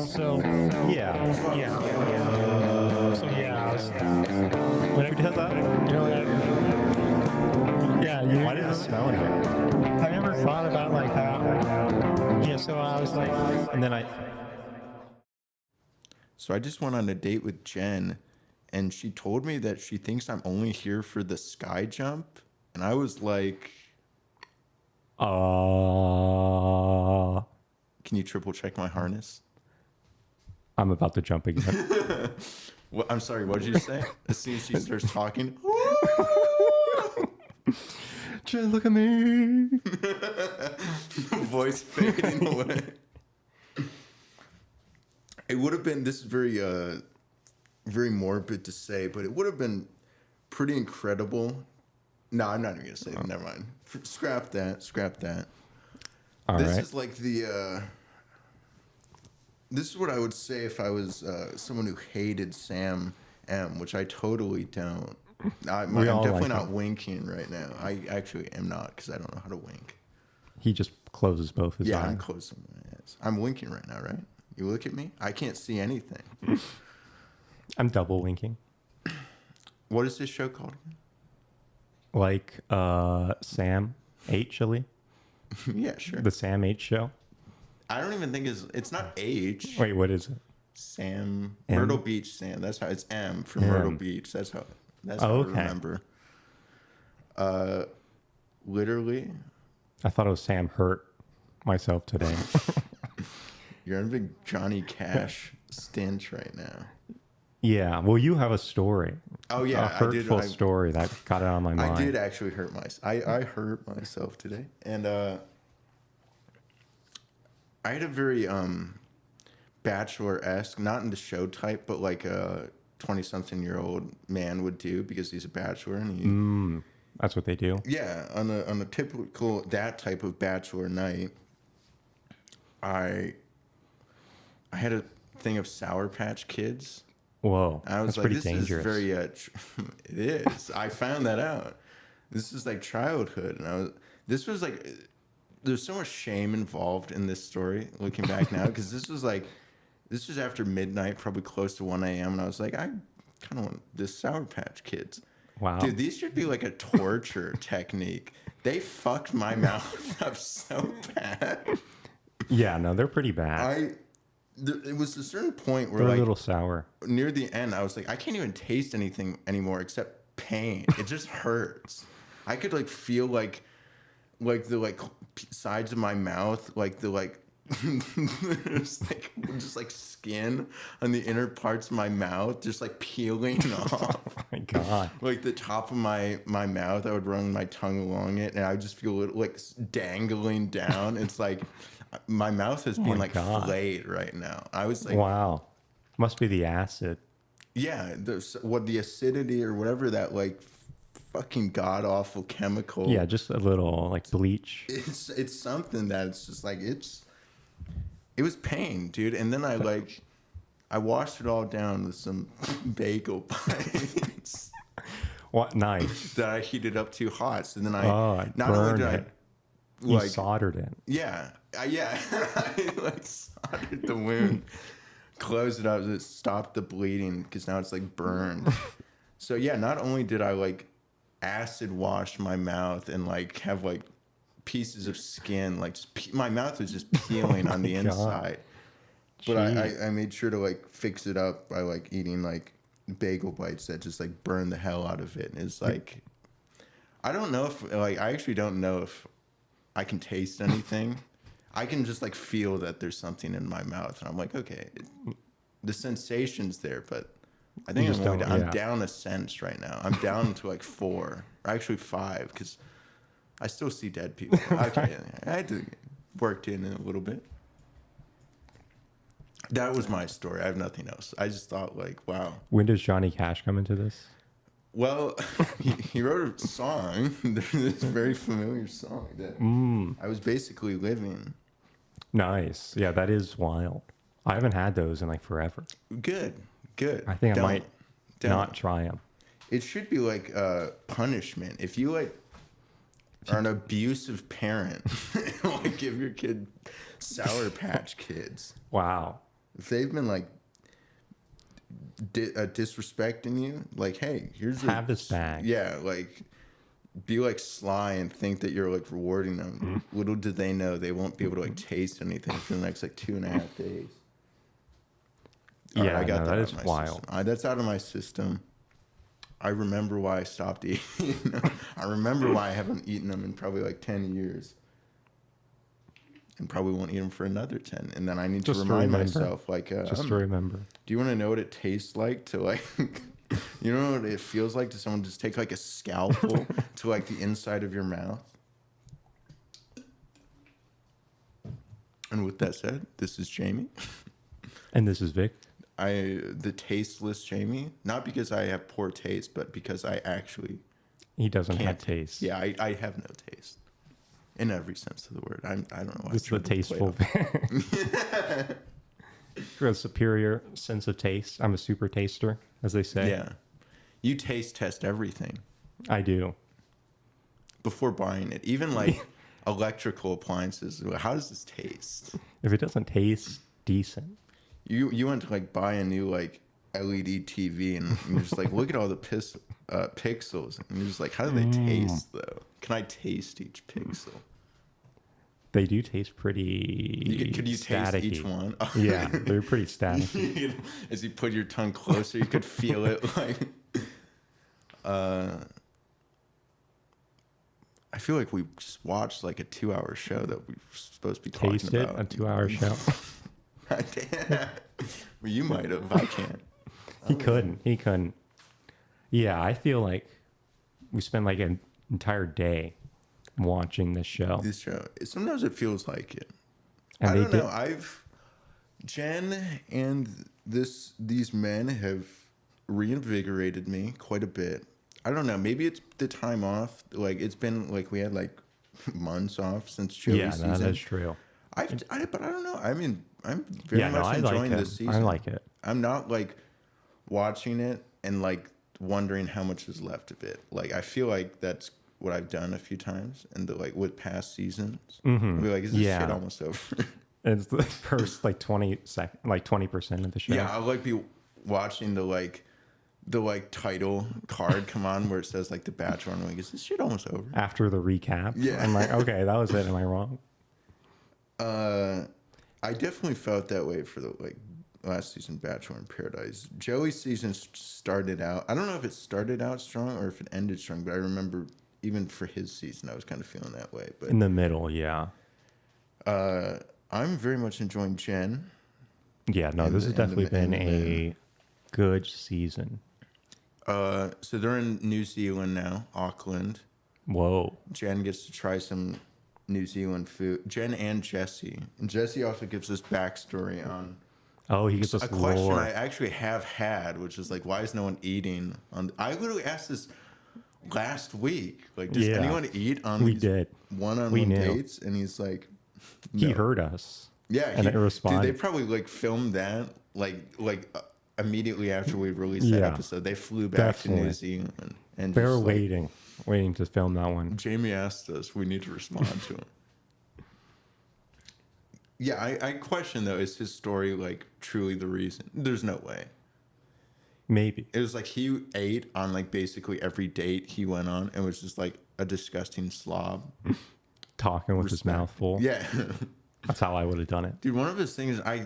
So Yeah. yeah. So yeah, I was, Who does that? you know, yeah. Why does it smell in here? I never thought about like how. Yeah. So I was like, And then So I just went on a date with Jen, and she told me that she thinks I'm only here for the sky jump. And I was like, can you triple check my harness? I'm about to jump again. What, I'm sorry, what did you say? As soon as she starts talking, Jen, look at me. voice fading away. It would have been, this is very morbid to say, but it would have been pretty incredible. No, I'm not even gonna say it. Never mind. Scrap that. All This right. is like this is what I would say if I was someone who hated Sam M, which I totally don't. I'm definitely like not him. winking right now. I actually am not, because I don't know how to wink. He just closes both his Yeah, eyes. I'm closing my eyes. I'm winking right now, right? You look at me. I can't see anything. I'm double winking. What is this show called again? Like Sam H. Chili. Yeah, sure. The Sam H. show. I don't even think it's not H. Wait, what is it? Sam. M? Myrtle Beach Sam. That's how it's M for M. Myrtle Beach. That's how I okay. remember. Literally, I thought it was Sam Hurt myself today. you're in a big Johnny Cash stench right now. Yeah. Well, you have a story. Oh yeah, A hurtful I did. story that got it on my mind. I did actually hurt myself. I hurt myself today, and I had a very Bachelor-esque, not in the show type, but like a 20-something-year-old man would do, because he's a bachelor and he. That's what they do. Yeah, on a typical that type of bachelor night, I had a thing of Sour Patch Kids. Whoa. I was That's like, pretty this dangerous. is very. It is. I found that out. This is like childhood, and this was like. There's so much shame involved in this story, looking back now, because this was after midnight, probably close to 1 a.m., and I was like, I kind of want this Sour Patch Kids. Wow. Dude, these should be like a torture technique. They fucked my mouth up so bad. Yeah, no, they're pretty bad. It was a certain point where, They're like, a little sour. near the end, I was like, I can't even taste anything anymore except pain. It just hurts. I could like feel like the sides of my mouth, like the like there's like just like skin on the inner parts of my mouth, just like peeling off. Oh my God. Like the top of my mouth, I would run my tongue along it, and I would just feel it like dangling down. It's like my mouth is being like God. flayed right now. I was like, Wow. Must be the acid. yeah, the acidity or whatever that like fucking god awful chemical. Yeah, just a little like bleach. It's something that it's just like it was pain, dude. And then I washed it all down with some bagel bites What? Nice. that I heated up too hot. So then I not only burned did it. I You like soldered it. yeah I like soldered the wound, closed it up, it stopped the bleeding because now it's like burned. So yeah, not only did I like acid wash my mouth and like have like pieces of skin, like just my mouth was just peeling on the God. inside. But Jeez. I made sure to like fix it up by like eating like bagel bites that just like burn the hell out of it. And it's like, I don't know if like, I actually don't know if I can taste anything. I can just like feel that there's something in my mouth, and I'm like, okay, the sensation's there, but I think just don't- I'm yeah. down a sense right now. I'm down to like 4, or actually 5, because I still see dead people. Okay, I had to work in it a little bit. That was my story. I have nothing else. I just thought like, wow. When does Johnny Cash come into this? Well, he wrote a song, this very familiar song that I was basically living. Nice. Yeah, that is wild. I haven't had those in like forever. Good. I think I might Don't. not try them. It should be like a punishment. If you like are an abusive parent, like give your kid Sour Patch Kids. Wow. if they've been like disrespecting you, like, hey, here's Have this bag. Yeah, like be like sly and think that you're like rewarding them. Little did they know they won't be able to like taste anything for the next like 2.5 days. All Yeah, right, I got that out is of my wild. system. That's out of my system. I remember why I stopped eating them. I remember why I haven't eaten them in probably like 10 years. And probably won't eat them for another 10. And then I need Just to to remind remember. myself, like, Just to remember. do you want to know what it tastes like to like, you know what it feels like to someone just take like a scalpel to like the inside of your mouth? And with that said, this is Jamie. And this is Vic. The tasteless Jamie, not because I have poor taste, but because I actually He doesn't have can't taste. Yeah, I have no taste in every sense of the word. I don't know why. It's the tasteful. You have a superior sense of taste. I'm a super taster, as they say. Yeah, you taste test everything I do. before buying it, even like electrical appliances. How does this taste? If it doesn't taste decent, You went to like buy a new like LED TV and you're just like, look at all the pixels, and you're just like, how do they taste though? Can I taste each pixel? they do taste pretty. Could you taste staticky. each one? Yeah, they're pretty staticky. As you put your tongue closer, you could feel it. Like, I feel like we just watched like a 2-hour show that we were supposed to be talking Taste it, about. a 2-hour show. Well, you might have. I can't. He couldn't. Yeah, I feel like we spent like an entire day watching this show. This show. Sometimes it feels like it. And I they don't did- know. Jenn and these men have reinvigorated me quite a bit. I don't know. Maybe it's the time off. Like it's been like we had like months off since Joey Yeah, season. that's true. But I don't know. I mean, I'm very much I enjoying like this it. season. I like it. I'm not like watching it and like wondering how much is left of it. Like I feel like that's what I've done a few times, and like with past seasons, I'll be like, is this Yeah. shit almost over? It's the first like 20% of the show. Yeah, I'll like be watching the title card come on where it says like The Bachelor, and I'm like, is this shit almost over? After the recap. Yeah. I'm like, okay, that was it. Am I wrong? I definitely felt that way for the like last season Bachelor in Paradise. Joey's season started out, I don't know if it started out strong or if it ended strong, but I remember even for his season I was kind of feeling that way. But In the middle, yeah. I'm very much enjoying Jenn. Yeah, no, this has definitely been a good season. So they're in New Zealand now, Auckland. Whoa. Jenn gets to try some New Zealand food. Jenn and Jesse. And Jesse also gives us backstory on Oh, he gets us a question lore. I actually have had, which is like, why is no one eating on? I literally asked this last week. Like, does Yeah. anyone eat on We these did. one-on-one We knew. dates? And he's like, He no. heard us. Yeah, and it responded. Dude, they probably like filmed that immediately after we released that Yeah. episode. They flew back to New Definitely. Zealand and They were just, like, waiting to film that one. Jamie asked us. We need to respond to him. Yeah, I question though, is his story like truly the reason? There's no way. Maybe. It was like he ate on like basically every date he went on and was just like a disgusting slob. Talking with his mouth full. Yeah. That's how I would have done it. Dude, one of his things I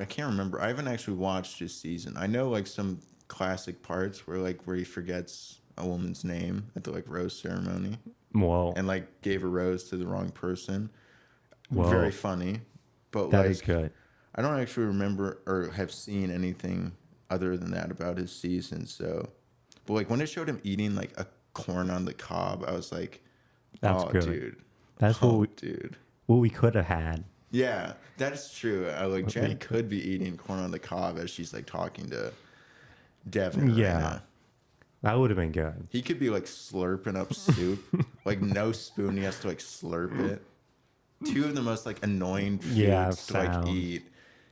can't remember. I haven't actually watched his season. I know like some classic parts where he forgets a woman's name at the like rose ceremony Whoa. and like gave a rose to the wrong person. Whoa. Very funny. But That like is good. I don't actually remember or have seen anything other than that about his season. So, but like when it showed him eating like a corn on the cob, I was like, That's oh, good. dude. That's dude. what we could have had. Yeah, that's true. Like Jenn we could be eating corn on the cob as she's like talking to Devin. Yeah. Right now. That would have been good. He could be like slurping up soup, like no spoon. He has to like slurp it. Two of the most like annoying foods to like sounds. eat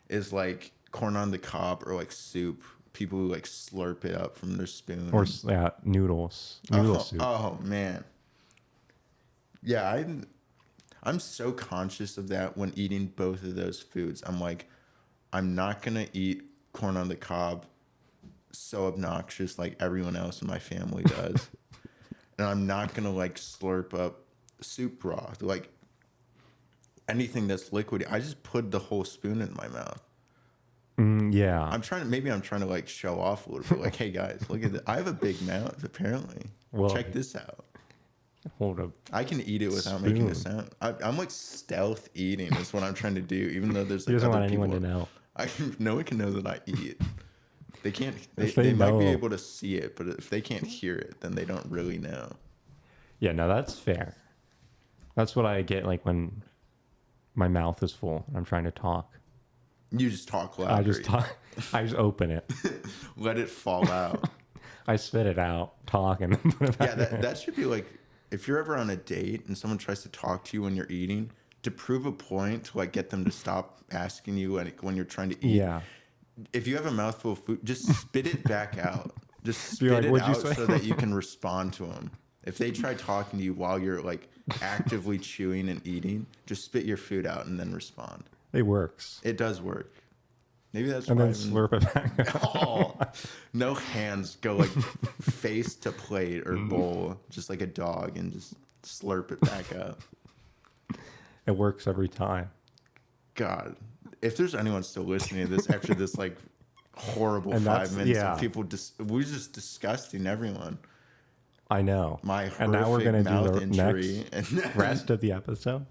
is like corn on the cob or like soup. People who like slurp it up from their spoon. Or noodles. Noodle soup. Oh man. Yeah, I'm so conscious of that when eating both of those foods. I'm like, I'm not gonna eat corn on the cob so obnoxious like everyone else in my family does. And I'm not gonna like slurp up soup broth. Like anything that's liquid, I just put the whole spoon in my mouth. Yeah. Maybe I'm trying to like show off a little bit. Like, hey guys, look at this. I have a big mouth, apparently. Well, check this out. Hold up. I can eat it without making a sound. I'm like stealth eating is what I'm trying to do, even though there's He like doesn't other want anyone people. to know. No one can know that I eat. They can't. If They they might be know. able to see it, but if they can't hear it, then they don't really know. Yeah, no, that's fair. That's what I get like when my mouth is full and I'm trying to talk. You just talk louder. I just talk. I just open it. Let it fall out. I spit it out, talk, and then put it back. Yeah, that should be like if you're ever on a date and someone tries to talk to you when you're eating, to prove a point to like get them to stop asking you when you're trying to eat. Yeah. If you have a mouthful of food, just spit it back out. Just Be spit like, it "What'd you out say?" so that you can respond to them. If they try talking to you while you're like actively chewing and eating, just spit your food out and then respond. It works. It does work. Maybe that's And why then slurp it back. Oh, no hands go like face to plate or bowl, just like a dog, and just slurp it back up. It works every time. God, if there's anyone still listening to this after this like horrible And 5 minutes yeah. of people, we're just disgusting everyone. I know. My horrific And now we're gonna do mouth the injury. next And rest of the episode.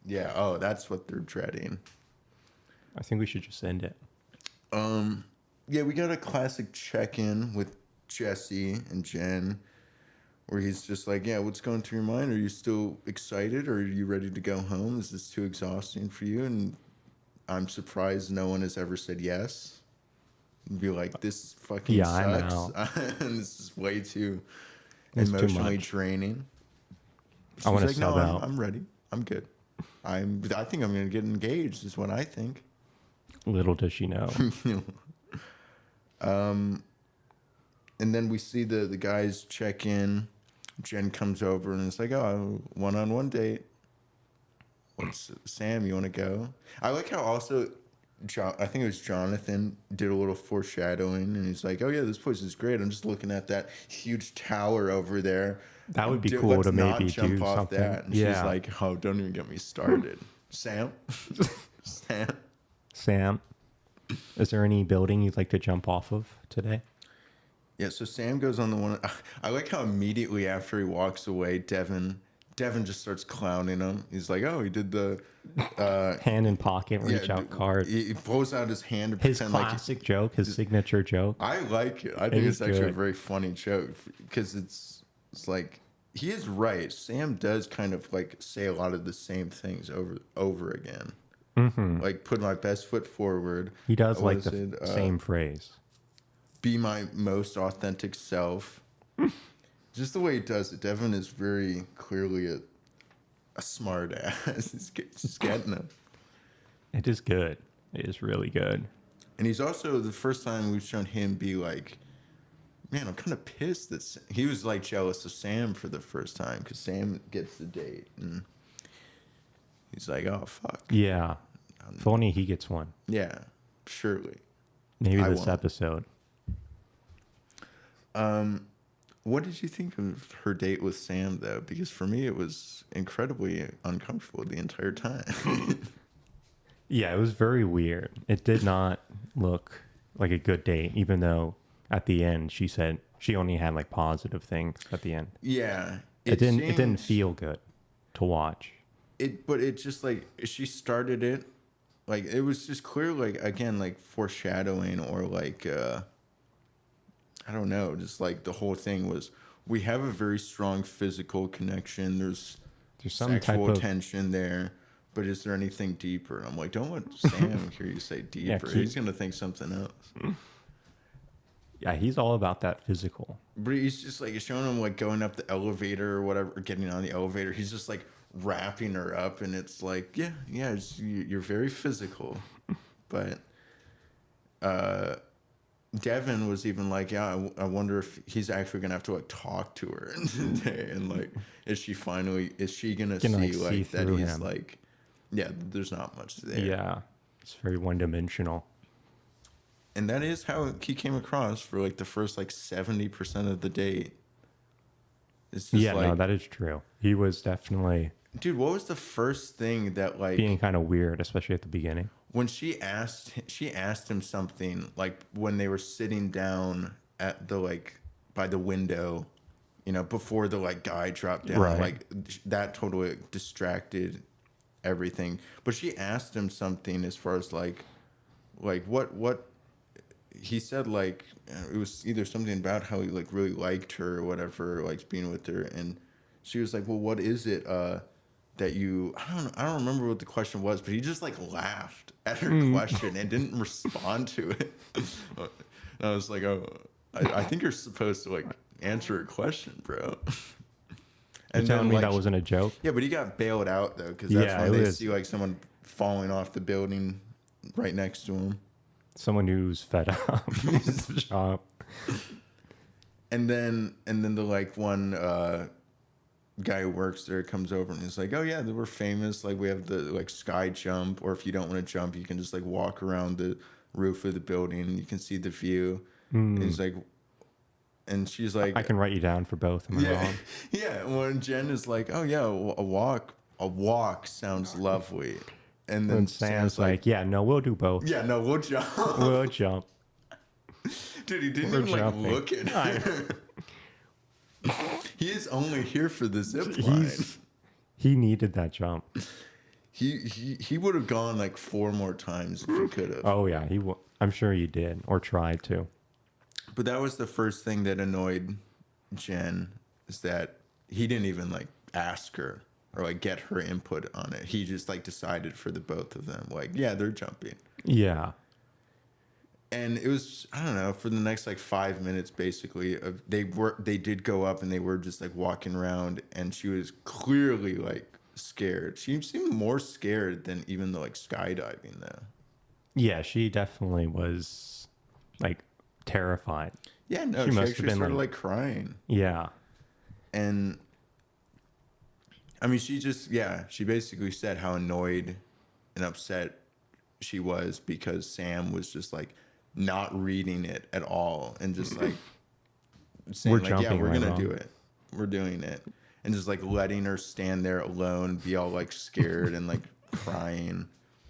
yeah, oh, that's what they're dreading. I think we should just end it. Yeah, we got a classic check-in with Jesse and Jenn, where he's just like, yeah, what's going through your mind? Are you still excited, or are you ready to go home? Is this too exhausting for you? And I'm surprised no one has ever said yes. And be like, this fucking Yeah, I sucks. know. And this is way too It's too emotionally much. draining. I wanna She's like, sub no, out." I'm ready. I'm good. I think I'm gonna get engaged. Is what I think. Little does she know. And then we see the guys check in. Jenn comes over and it's like, oh, one-on-one date. Sam, you want to go? I like how also, I think it was Jonathan did a little foreshadowing, and he's like, oh yeah, this place is great. I'm just looking at that huge tower over there. That would be Let's cool to not maybe jump do off something. that. And Yeah. she's like, oh, don't even get me started. Sam? Sam? Sam, is there any building you'd like to jump off of today? Yeah, so Sam goes on the one. I like how immediately after he walks away, Devin just starts clowning him. He's like, "Oh, he did the Hand in pocket, reach out card. He pulls out his hand to His pretend like classic joke, his signature joke. I like it. I think is it's actually a good. very funny joke because it's like he is right. Sam does kind of like say a lot of the same things over again. Mm-hmm. Like put my best foot forward. He does What like is the it? same phrase. Be my most authentic self. Just the way he does it. Devin is very clearly a smart ass. He's getting him. It is good. It is really good. And he's also the first time we've shown him be like, man, I'm kind of pissed that he was like jealous of Sam for the first time because Sam gets the date. And he's like, oh, fuck. Yeah. If only he gets one. Yeah, surely. Maybe I this won't. episode. What did you think of her date with Sam, though? Because for me, it was incredibly uncomfortable the entire time. Yeah, it was very weird. It did not look like a good date, even though at the end she said she only had like positive things at the end. Yeah. It didn't seems- feel good to watch. But it just like she started it, like it was just clear, like again, like foreshadowing or like I don't know, just like the whole thing was we have a very strong physical connection. There's some sexual type of- tension there, but is there anything deeper? And I'm like, don't let Sam hear you say deeper. He's gonna think something else. Yeah, he's all about that physical. But he's just like showing him like going up the elevator or whatever, or getting on the elevator. He's just like wrapping her up, and it's like, yeah, you're very physical. But Devin was even like, yeah, I wonder if he's actually gonna have to like talk to her today, and like, is she gonna see Gonna, like, like see that through he's him. like, yeah, there's not much there. Yeah. It's very one-dimensional. And that is how he came across for like the first like 70% of the date. It's just Yeah, like, no, that is true. He was definitely dude, what was the first thing that like being kind of weird, especially at the beginning. when she asked him something, like when they were sitting down at the like by the window, you know, before the like guy dropped down, Right. like that totally distracted everything. But she asked him something as far as like what he said, like it was either something about how he like really liked her or whatever, like being with her, and she was like, well, what is it that you, I don't remember what the question was, but he just like laughed at her question and didn't respond to it. And I was like, oh, I think you're supposed to like answer a question, bro. And telling me that wasn't a joke. Yeah, but he got bailed out though, because that's Yeah, when it they was- see like someone falling off the building right next to him. Someone who's fed up. Shop. And then the like one guy who works there comes over and he's like, oh yeah, we're famous, like we have the like sky jump, or if you don't want to jump, you can just like walk around the roof of the building and you can see the view. And he's like, and she's like, I can write you down for both. Am I yeah, wrong? yeah. When Jen is like, oh yeah, a walk sounds lovely. And then And Sam's like, yeah, no, we'll do both. yeah, no, we'll jump. We'll jump. Dude, he didn't We're even jumping. like look at her. He is only here for the zip line. He needed that jump. He would have gone like 4 more times if he could have. Oh yeah, I'm sure he did or tried to. But that was the first thing that annoyed Jen, is that he didn't even like ask her or like get her input on it. He just like decided for the both of them, like, yeah, they're jumping. Yeah. And it was, I don't know, for the next like 5 minutes basically, they did go up and they were just like walking around, and she was clearly like scared. She seemed more scared than even the like skydiving though. Yeah, she definitely was like terrified. Yeah, no, She she must have actually been, started like- like crying. Yeah. And I mean, she basically said how annoyed and upset she was because Sam was just like not reading it at all and just like saying We're like, yeah, jumping we're right gonna on. do it, we're doing it, and just like letting her stand there alone, be all like scared and like crying.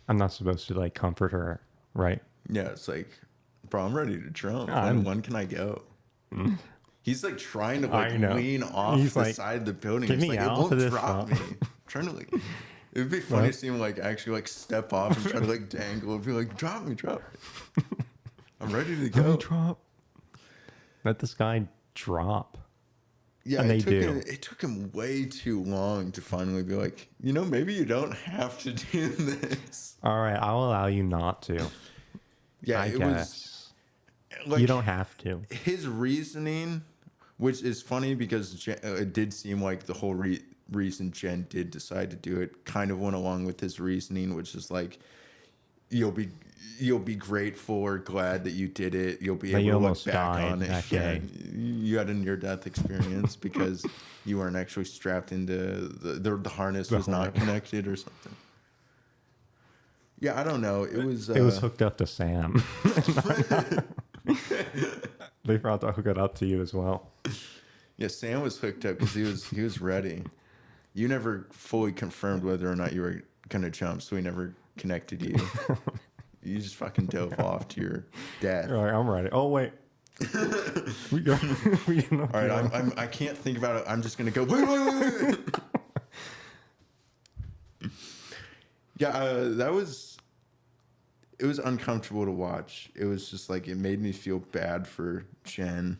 I'm not supposed to like comfort her, right? Yeah, it's like, bro, I'm ready to jump. I'm- When can I go? He's like trying to I like know. lean off He's the like, side of the building. "Get He's me like, it out won't of this drop drop." me. I'm trying to like, it would be funny Well. to see him like actually like step off and try to like dangle and be like, drop me. I'm ready to Let go. me drop. Let this guy drop. Yeah, And it they took do. him. It took him way too long to finally be like, you know, maybe you don't have to do this. All right, I'll allow you not to. Yeah, I it guess. was like You don't have to. his reasoning, which is funny because it did seem like the whole reason Jen did decide to do it kind of went along with his reasoning, which is like, you'll be grateful or glad that you did it. You'll be That you able to look almost back died on it. that Yeah, day. you had a near-death experience because you weren't actually strapped into the harness was not connected or something. Yeah, I don't know. It was hooked up to Sam. They forgot to hook it up to you as well. Yeah, Sam was hooked up because he was ready. You never fully confirmed whether or not you were gonna jump, so he never connected you. You just fucking dove off to your death. You're like, I'm ready. Oh wait. we got. All right, I can't think about it. I'm just gonna go. Wait. Yeah, it was uncomfortable to watch. It was just like, it made me feel bad for Jen.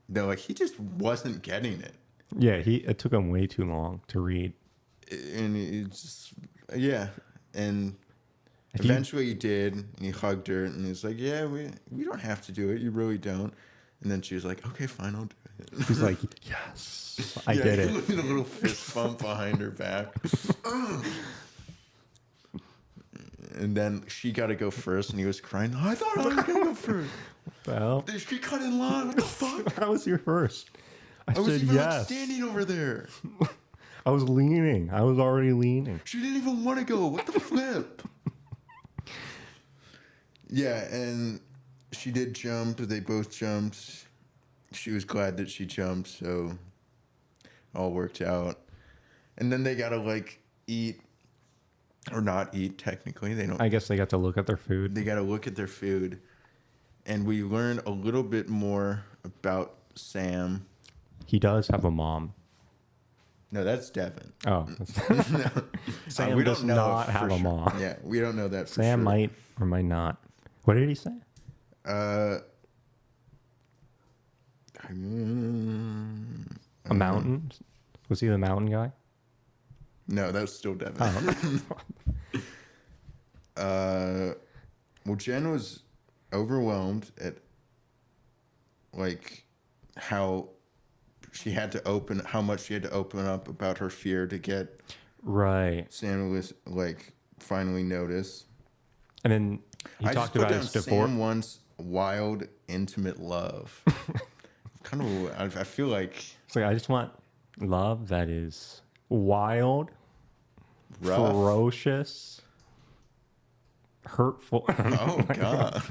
Though, like, he just wasn't getting it. Yeah, it took him way too long to read. And it just, yeah. And If you- eventually he did, and he hugged her, and he's like, yeah, we don't have to do it. You really don't. And then she was like, okay, fine, I'll do it. He's like, yes, I Yeah, did he it. looked at a little fist bump behind her back. And then she got to go first, and he was crying. I thought I was going to go first. Well, She cut in line. What the fuck? how was your first? I I was said even like yes. standing over there. I was leaning. I was already leaning. She didn't even want to go. What the flip? Yeah, and she did jump. They both jumped. She was glad that she jumped, so all worked out. And then they gotta like eat or not eat. Technically, they don't. I guess they got to look at their food. They gotta look at their food, and we learn a little bit more about Sam. He does have a mom. No, that's Devin. Oh, Sam we does don't know not for have a sure. mom. Yeah, we don't know that for Sam sure. might or might not. What did he say? A A mountain? Was he the mountain guy? No, that's still Devin. Oh. Well, Jenn was overwhelmed at like how much she had to open up about her fear to get Right. Sam was like finally notice. And then he I talked just put about down his divorce. Sam wants wild, intimate love. Kind of, I feel like It's like, I just want love that is wild, rough. ferocious, hurtful. Oh God.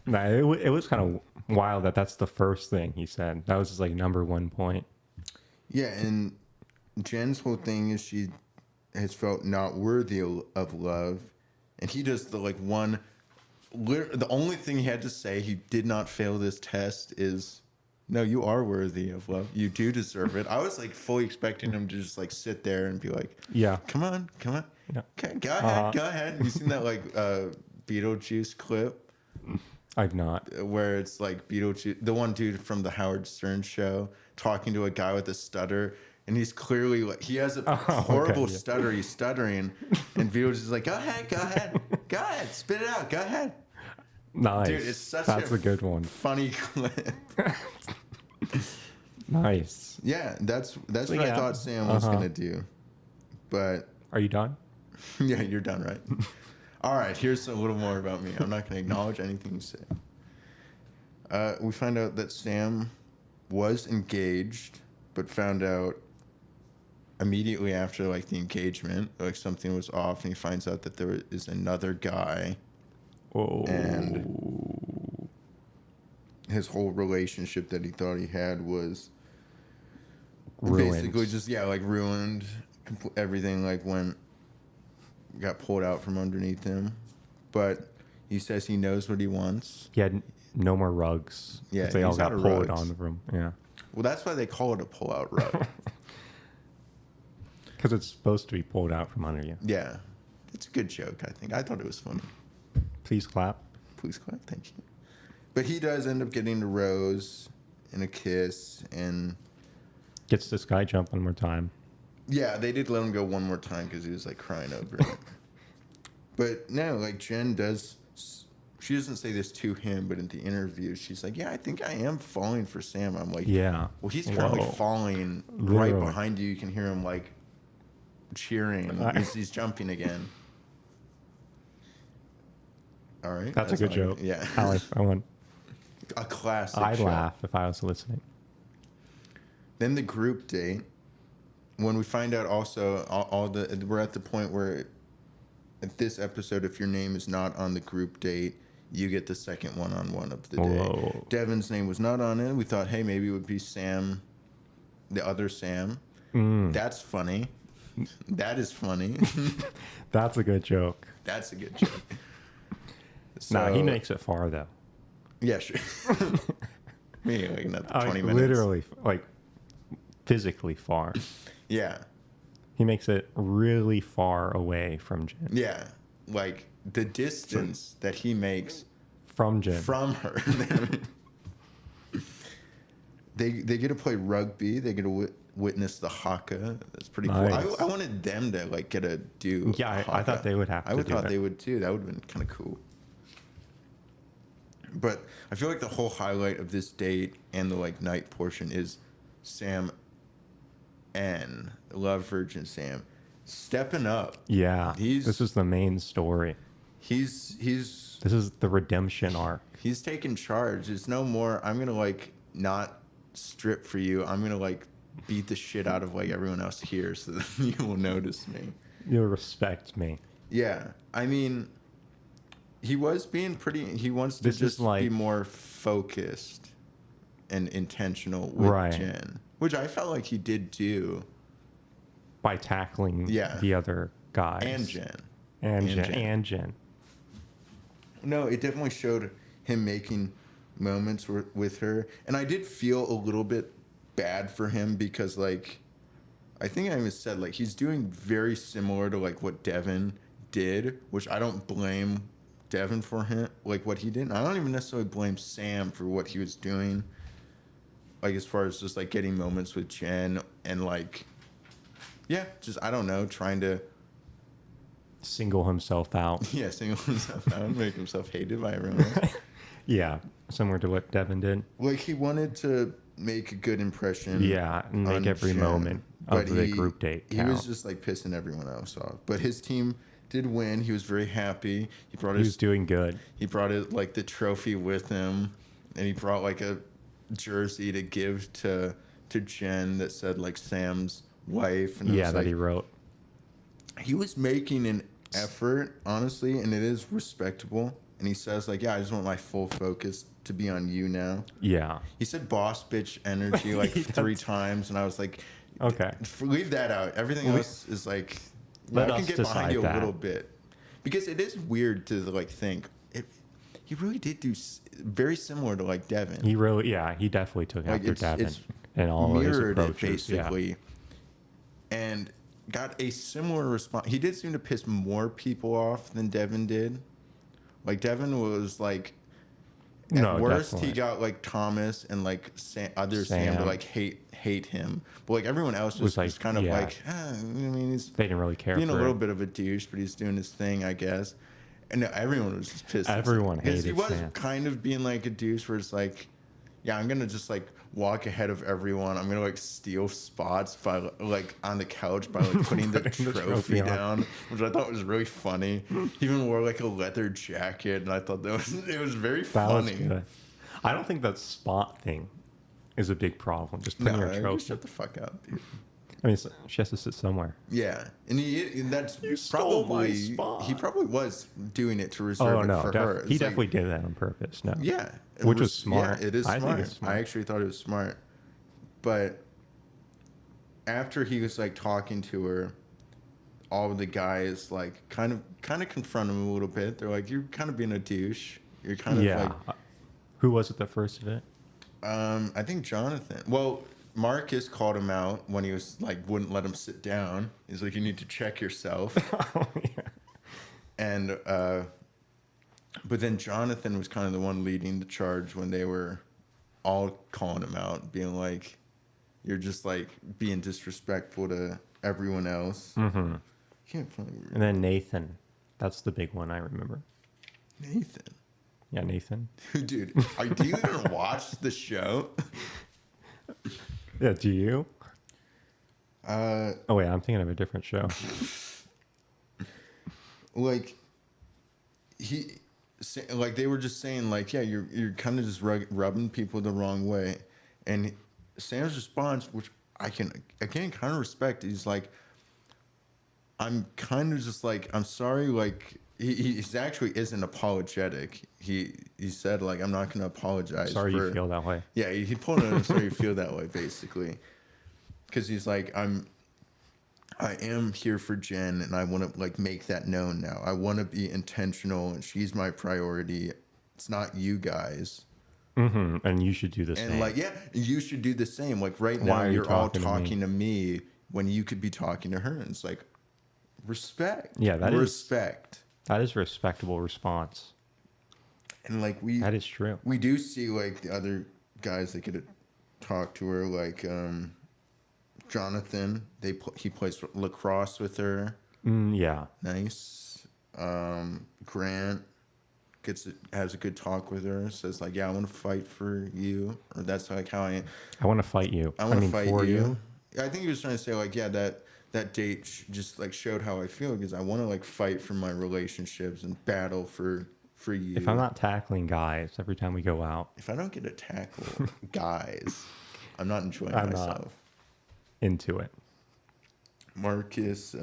No, it was kind of wild that's the first thing he said. That was his like number one point. Yeah, and Jen's whole thing is she has felt not worthy of love, and he does the like one. The only thing he had to say, he did not fail this test, is, no, you are worthy of love. You do deserve it. I was like fully expecting him to just like sit there and be like, Yeah. come on. Yeah. Okay, go ahead. You seen that like Beetlejuice clip I've not. where it's like Beetlejuice, the one dude from the Howard Stern show, talking to a guy with a stutter, and he's clearly like, he has a horrible yeah. stutter. He's stuttering, and Beetlejuice is like, go ahead, spit it out, go ahead. Nice. Dude, it's such That's a a good one. funny clip. Nice. Yeah, that's So, what I yeah. thought Sam was gonna do, but Are you done? yeah, you're done, right? All right, here's a little more about me. I'm not gonna acknowledge anything you say. We find out that Sam was engaged, but found out immediately after like the engagement, like something was off, and he finds out that there is another guy, Oh. and his whole relationship that he thought he had was Ruined. basically just like ruined. Everything like got pulled out from underneath him, but he says he knows what he wants. He had no more rugs. Yeah, 'Cause they all he's got out of pulled rugs. on from. Yeah. Well, that's why they call it a pull-out rug. Because it's supposed to be pulled out from under you. Yeah, it's a good joke. I think I thought it was funny. Please clap. Please clap, thank you. But he does end up getting a rose and a kiss, and Gets this guy jump one more time. yeah, they did let him go one more time because he was like crying over it. But no, like Jenn does. She doesn't say this to him, but in the interview, she's like, "Yeah, I think I am falling for Sam." I'm like, Yeah. Well, he's currently Whoa. falling right Literally. behind you. You can hear him like cheering. He's jumping again. All right, That's a good all joke. Yeah, I want. a classic. I'd show. laugh if I was listening. Then the group date. When we find out also we're at the point where at this episode, if your name is not on the group date, you get the second one-on-one of the day. Whoa. Devin's name was not on it. We thought, hey, maybe it would be Sam, the other Sam. That's funny. That is funny. That's a good joke. That's a good joke. Nah, he makes it far though. Yeah, sure. Maybe like another 20 minutes. Literally, like physically far. Yeah. He makes it really far away from Jen. Yeah. Like the distance that he makes From Jen. from her. they get to play rugby. They get to witness the haka. That's pretty Nice. cool. I wanted them to like get to do. Yeah, I haka. thought they would have to I would do thought that. they would too. That would have been kind of cool. But I feel like the whole highlight of this date and the like night portion is Sam and Love Virgin Sam stepping up. Yeah. He's- This is the main story. He's This is the redemption arc. He's taking charge. It's no more, I'm gonna like not strip for you. I'm gonna like beat the shit out of like everyone else here so that you will notice me. You'll respect me. Yeah. I mean, he was being pretty. He wants to This is just like- be more focused and intentional with Right. Jenn, which I felt like he did do. By tackling Yeah. the other guys. And Jenn. And And Jen. Jenn. And Jen. No, it definitely showed him making moments with her, and I did feel a little bit bad for him because, like, I think I even said like he's doing very similar to like what Devin did, which I don't blame Devin for him, like what he did. I don't even necessarily blame Sam for what he was doing, like as far as just like getting moments with Jen and like, yeah, just I don't know, trying to Single himself out. single himself out, make himself hated by everyone else. Yeah. Similar to what Devin did. Like he wanted to make a good impression. Yeah. And make on every Jen, moment but of the group date He count. was just like pissing everyone else off. But his team did win. He was very happy. He brought He his was doing good. he brought it like the trophy with him, and he brought like a jersey to give to Jen that said like Sam's wife. And it Yeah, was, that like, he wrote. he was making an effort, honestly, and it is respectable. And he says like, yeah, I just want my full focus to be on you now. Yeah. He said boss bitch energy like He 3 does. times, and I was like, Okay. leave that out. Everything else is like, Let I can us get behind decide you a that. little bit, because it is weird to like think if he really did do very similar to like Devin. He really, he definitely took Like, after it's- Devin it's and all of his mirrored it approaches. basically, and got a similar response. He did seem to piss more people off than Devin did. Like Devin was like, at No, worst definitely. he got like Thomas and like Sam to Sam. like hate him, but like everyone else was like, just kind of yeah. like, I mean, he's They didn't really care being for a little him. bit of a douche, but he's doing his thing, I guess. And everyone was just pissed. Everyone because he hated was Sam. kind of being like a douche, where it's like, yeah, I'm gonna just like walk ahead of everyone. I'm gonna like steal spots by like on the couch by like putting the Putting the trophy trophy on. down, which I thought was really funny. He even wore like a leather jacket, and I thought it was very That funny. was good. I don't think that spot thing is a big problem. Just putting No, your just trophy. shut the fuck up, dude. I mean, she has to sit somewhere. Yeah, and that's You stole my probably spot. he probably was doing it to reserve Oh it no, for her. he It's like- definitely did that on purpose. No. Yeah, Which was smart. Yeah, it is I think smart. it's smart. I actually thought it was smart, but after he was like talking to her, all of the guys like kind of confront him a little bit. They're like, "You're kind of being a douche. You're kind of Yeah. like." Who was it that first did it? I think Jonathan. Well, Marcus called him out when he was like wouldn't let him sit down. He's like, "You need to check yourself." Oh, yeah. And but then Jonathan was kind of the one leading the charge when they were all calling him out, being like, "You're just like being disrespectful to everyone else." Mm-hmm. Can't find And then Nathan. That's the big one I remember. Nathan. Yeah, Nathan. Dude, do you even watch the show? Yeah, do you? Uh, Oh wait, I'm thinking of a different show. like like they were just saying like, yeah, you're kind of just rubbing people the wrong way, and Sam's response, which I can again kind of respect, he's like, I'm kind of just like, I'm sorry, like he's actually isn't apologetic. He said like, I'm not going to apologize. Sorry for, you feel that way. Yeah, he pulled it. I'm sorry you feel that way, basically, because he's like, I am here for Jen, and I want to like make that known now. I want to be intentional, and she's my priority. It's not you guys. Mm-hmm. And you should do the And same. like, yeah, you should do the same. Like right Why now, are you you're all talking to me? talking to me when you could be talking to her. And it's like, respect. Yeah, that is- respect. That is a respectable response. And like That is true. we do see like the other guys that could talk to her, like Jonathan. He plays lacrosse with her. Yeah. Nice. Grant has a good talk with her. Says like, yeah, I want to fight for you, or that's like how I I want to fight you. want to mean, fight for you. I think he was trying to say like, yeah, that date just like showed how I feel, because I want to like fight for my relationships and battle for you. If I'm not tackling guys every time we go out, If I don't get a tackle, guys, I'm not enjoying I'm myself. not. Into it. Marcus,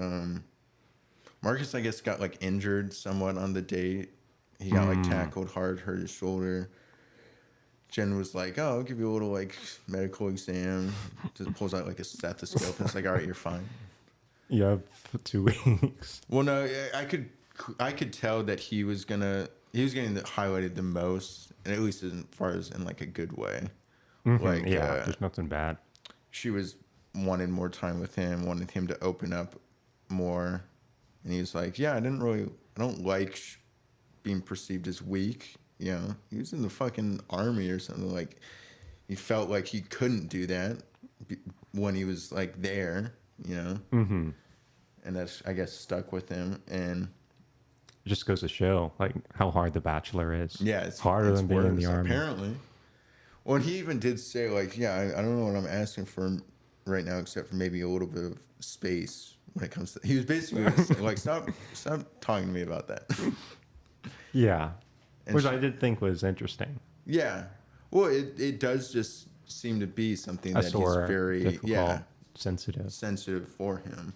I guess got like injured somewhat on the date, he got like tackled hard, hurt his shoulder. Jen was like, "Oh, I'll give you a little like medical exam." Just pulls out like a stethoscope and it's like, "All right, you're fine." You have 2 weeks. Well, no, I could tell that he was getting highlighted the most, and at least as far as in like a good way. Like, yeah, there's nothing bad. She wanted more time with him, wanted him to open up more, and he was like, "Yeah, I don't like being perceived as weak." You know, he was in the fucking army or something. Like, he felt like he couldn't do that when he was like there. You know, and that's, I guess, stuck with him. And It just goes to show like how hard The Bachelor is. yeah, it's harder than being in the army. Apparently. Well, and he even did say like, "Yeah, I don't know what I'm asking for right now, except for maybe a little bit of space when it comes to." He was basically like, "Stop talking to me about that." Yeah, And which I did think was interesting. Yeah. Well, it does just seem to be something A that sore, he's very difficult, sensitive for him.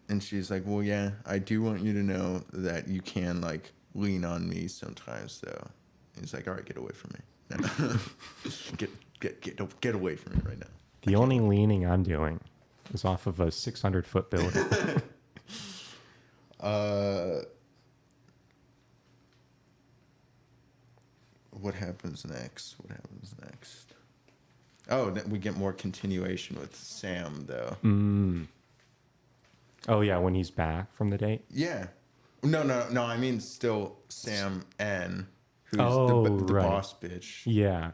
And she's like, "Well, yeah, I do want you to know that you can like lean on me sometimes, though." He's like, "All right, get away from me. No. Get away from me right now." The only leaning I'm doing is off of a 600-foot building. What happens next? Oh, then we get more continuation with Sam, though. Oh yeah, when he's back from the date. Yeah. No. I mean, still Sam N, who's the right. boss bitch. Yeah.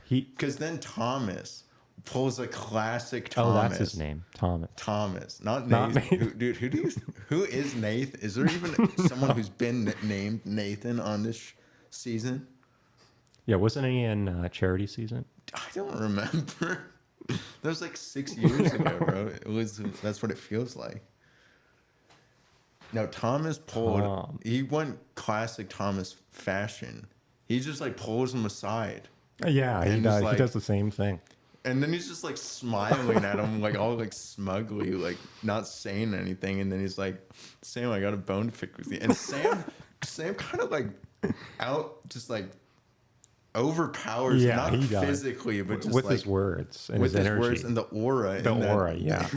Because then Thomas pulls a classic Thomas. Oh, that's his name, Thomas. Thomas, not Nathan. Dude, who is Nathan? Is there even someone who's been named Nathan on this season? Yeah, wasn't he in Charity Season? I don't remember. That was like 6 years ago, bro. That's what it feels like. No, Thomas pulled. He went classic Thomas fashion. He just like pulls him aside. Yeah, he does. He does the same thing. And then he's just like smiling at him, like all like smugly, like not saying anything. And then he's like, "Sam, I got a bone to pick with you." And Sam kind of like just like overpowers, not physically, but just with like his words and with his energy. words and the aura. Yeah.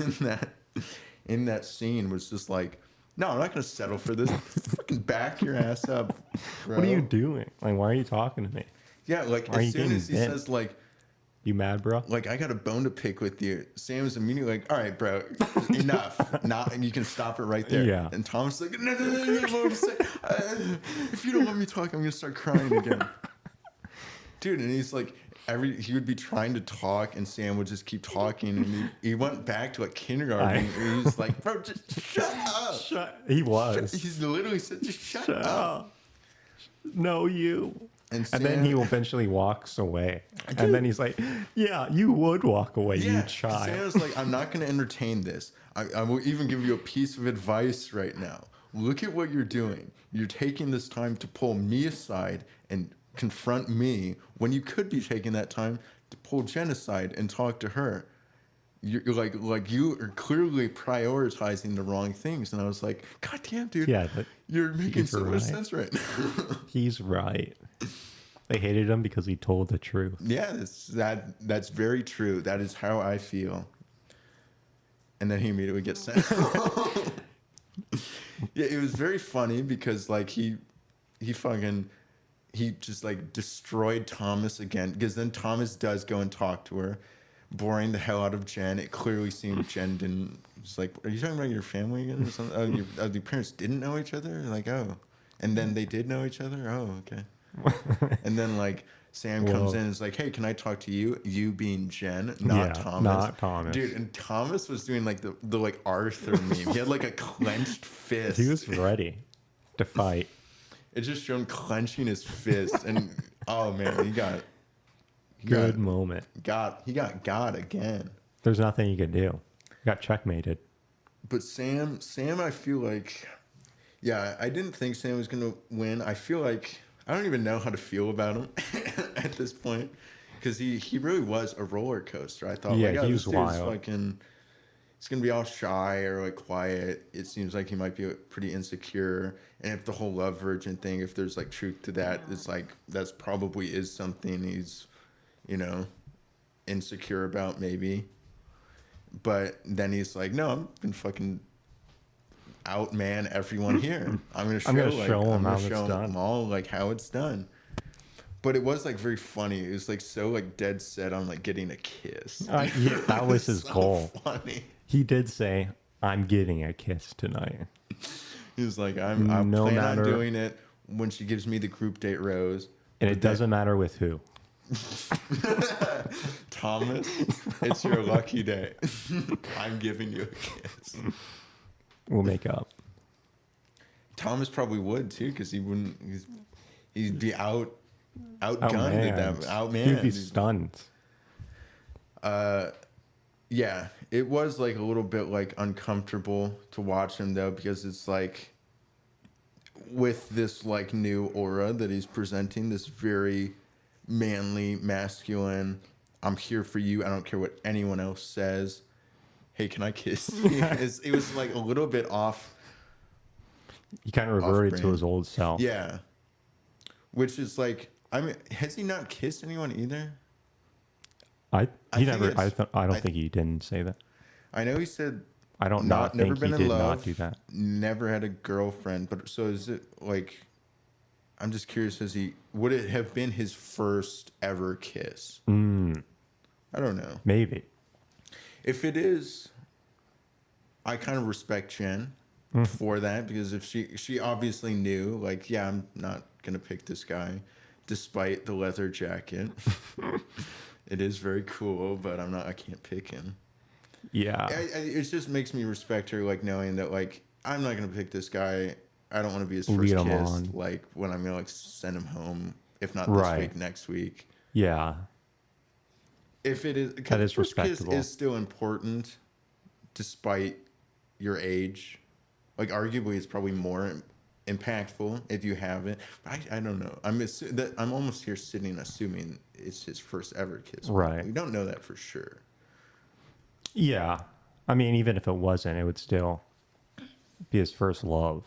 In that scene was just like, "No, I'm not gonna settle for this. Fucking back your ass up, bro." What are you doing? Like, why are you talking to me? Yeah, like as soon as he says like, "You mad, bro?" Like, "I got a bone to pick with you," Sam's immediately like, "All right, bro, enough. Not, you can stop it right there." Yeah. And Tom's like, "No, you have more to say. If you don't let me talk, I'm gonna start crying again." Dude, and he's like, he would be trying to talk, and Sam would just keep talking, and he went back to like kindergarten. And he was like, "Bro, just shut up." He was. He's literally said, "Just shut up." No, you. And then he eventually walks away. And then he's like, "Yeah, you would walk away, you child." Sam's like, "I'm not going to entertain this. I will even give you a piece of advice right now. Look at what you're doing. You're taking this time to pull me aside and confront me when you could be taking that time to pull Jenn aside and talk to her. You're like you are clearly prioritizing the wrong things." And I was like, "God damn, dude. Yeah, you're making so much sense right now." He's right. They hated him because he told the truth. Yeah, that's very true. That is how I feel. And then he immediately gets sent home. Yeah, it was very funny because like he just like destroyed Thomas again, because then Thomas does go and talk to her, boring the hell out of Jenn. It clearly seemed Jenn didn't. It's like, "Are you talking about your family again or something? Your parents didn't know each other?" Like, "Oh," and then they did know each other. "Oh, okay." And then like Sam comes in and is like, "Hey, can I talk to you?" You being Jenn, not Thomas. Not Thomas. Dude, and Thomas was doing like the like Arthur meme. He had like a clenched fist. He was ready to fight. It just showed him clenching his fist, and oh man, he got moment. He got again. There's nothing you can do. Got checkmated. But Sam, I feel like, yeah, I didn't think Sam was gonna win. I feel like I don't even know how to feel about him at this point, because he really was a roller coaster. I thought, Yeah, like, oh, he this was dude's wild. fucking. he's gonna be all shy or like quiet. It seems like he might be pretty insecure. And if the whole love virgin thing, if there's like truth to that, it's like that's probably is something he's, you know, insecure about maybe. But then he's like, no, I'm gonna fucking outman everyone here. I'm gonna show them how it's done. them all like how it's done. But it was like very funny. It was like so like dead set on like getting a kiss. Yeah, that was his So goal. Funny. He did say, "I'm getting a kiss tonight." He was like, I'm No planning matter- on doing it when she gives me the group date rose. And it doesn't matter with who. Thomas, it's your lucky day. I'm giving you a kiss. We'll make up. Thomas probably would too, because he wouldn't. He'd be outgunned at that. Outmanned. He'd be stunned. Yeah, it was like a little bit like uncomfortable to watch him though, because it's like with this like new aura that he's presenting, this very manly, masculine. I'm here for you. I don't care what anyone else says. Hey, can I kiss you? It was like a little bit off. He kind of reverted to Off-brand. his old self. Yeah, which is like, I mean, has he not kissed anyone either? I think don't it's- think he didn't say that. I know he said I don't not not never think been he in did love, not do that. never had a girlfriend. But so is it like? I'm just curious. Would it have been his first ever kiss? I don't know. Maybe. If it is, I kind of respect Jenn for that, because if she obviously knew, like, yeah, I'm not gonna pick this guy, despite the leather jacket. It is very cool, but I can't pick him. Yeah. It just makes me respect her, like knowing that, like, I'm not gonna pick this guy. I don't want to be his first Lead him kiss. on. Like when I'm gonna like send him home, if not this Right. week, next week. Yeah. If it is, That is first kiss respectable. is still important, despite your age. Like arguably, it's probably more impactful if you have it. But I don't know. I'm almost here sitting assuming it's his first ever kiss. Right. We don't know that for sure. Yeah. I mean, even if it wasn't, it would still be his first love.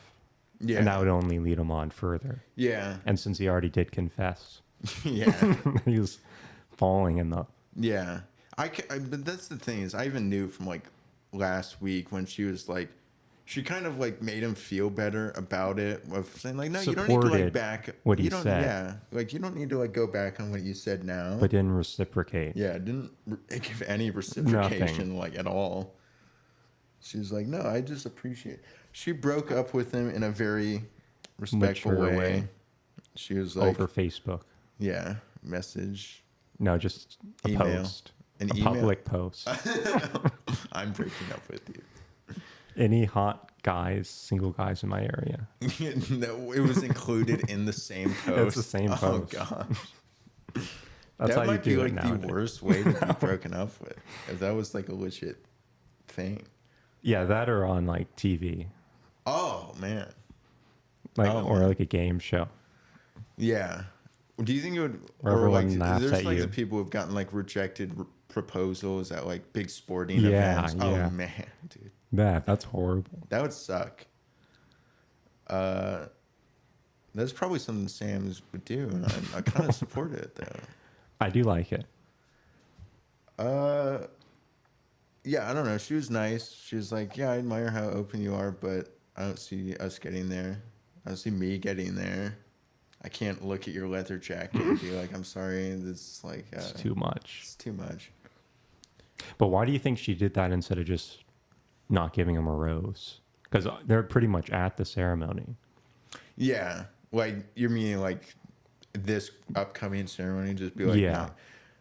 Yeah. And that would only lead him on further. Yeah. And since he already did confess, Yeah. he was falling in the. Yeah. But that's the thing is, I even knew from like last week when she was like, she kind of like made him feel better about it, of saying like, no, you don't need to like Supported back what he you don't, said. Yeah, like you don't need to like go back on what you said now. But didn't reciprocate. Yeah, didn't give any reciprocation like at all. She's like, no, I just appreciate. She broke up with him in a very respectful Mature way. way. She was like, Over Facebook. yeah, message, No, just a Email. Post. an A email. public post. I'm breaking up with you. Any hot guys, single guys in my area. No, it was included in the same post. It's the same Oh post. gosh. That's That how you might be do like it the nowadays. worst way to be broken up with. If that was like a legit thing. Yeah, that or on like TV, Oh man. like Oh, or man. like a game show. Yeah. Do you think it would, Or or like, everyone laughs there's at like you. the people who've gotten like rejected proposals at like big sporting Yeah, events. yeah. Oh man, dude, That's horrible. that would suck. That's probably something Sam's would do, and I kind of support it though. I do like it. Yeah, I don't know. She was nice. She was like, yeah, I admire how open you are, but I don't see us getting there. I don't see me getting there. I can't look at your leather jacket and be like, I'm sorry, this like It's too much. it's too much. But why do you think she did that instead of just not giving him a rose? Because they're pretty much at the ceremony. Yeah, like you're meaning like this upcoming ceremony, just be like, Yeah. no.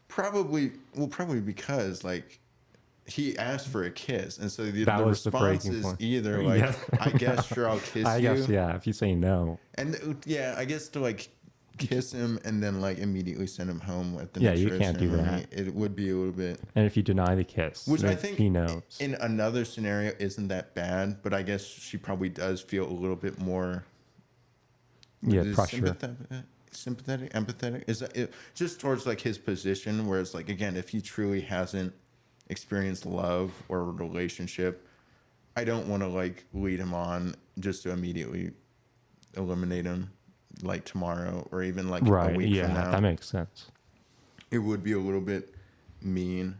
Probably because like he asked for a kiss, and so the That was the response breaking is point. either like, Yeah. I guess sure I'll kiss I you, guess, yeah. If you say no, and yeah, I guess to like kiss him and then like immediately send him home at the Yeah, next you rose can't do ceremony, that. It would be a little bit. and if you deny the kiss, Which I then think he knows. in another scenario isn't that bad, but I guess she probably does feel a little bit more. Yeah, is pressure. sympathetic, empathetic. Is that it, just towards like his position? Whereas like again, if he truly hasn't experience love or a relationship, I don't want to like lead him on just to immediately eliminate him like tomorrow or even like a Right. week Yeah, from now. that makes sense. It would be a little bit mean.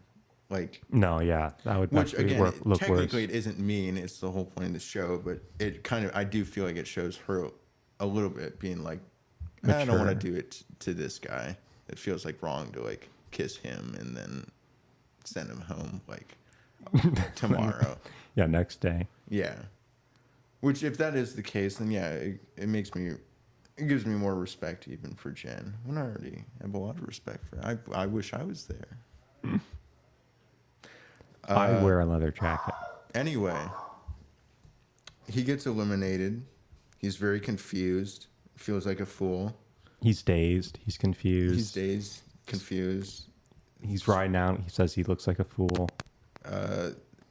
Like, No, yeah, that would which actually again, look technically worse. it isn't mean. It's the whole point of the show, but it kind of, I do feel like it shows her a little bit being like, I don't want to Mature. do it to this guy. It feels like wrong to like kiss him and then send him home like tomorrow. Yeah, next day. Yeah. Which, if that is the case, then yeah, it makes me, it gives me more respect even for Jen. When I already have a lot of respect for her. I wish I was there. I wear a leather jacket. Anyway, he gets eliminated. He's very confused. Feels like a fool. He's dazed. He's confused. He's dazed, confused. He's riding out. He says he looks like a fool.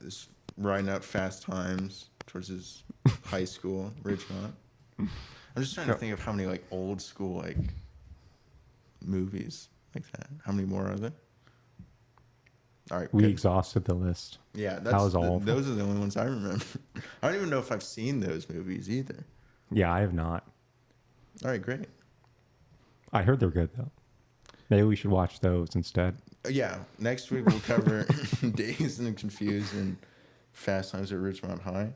Is riding out fast times towards his high school, Ridgemont. I'm just trying to think of how many like old school like movies like that. How many more are there? All right, We good. exhausted the list. Yeah, that was all. Those are the only ones I remember. I don't even know if I've seen those movies either. Yeah, I have not. All right, great. I heard they're good though. Maybe we should watch those instead. Yeah, next week we'll cover Dazed and Confused and Fast Times at Ridgemont High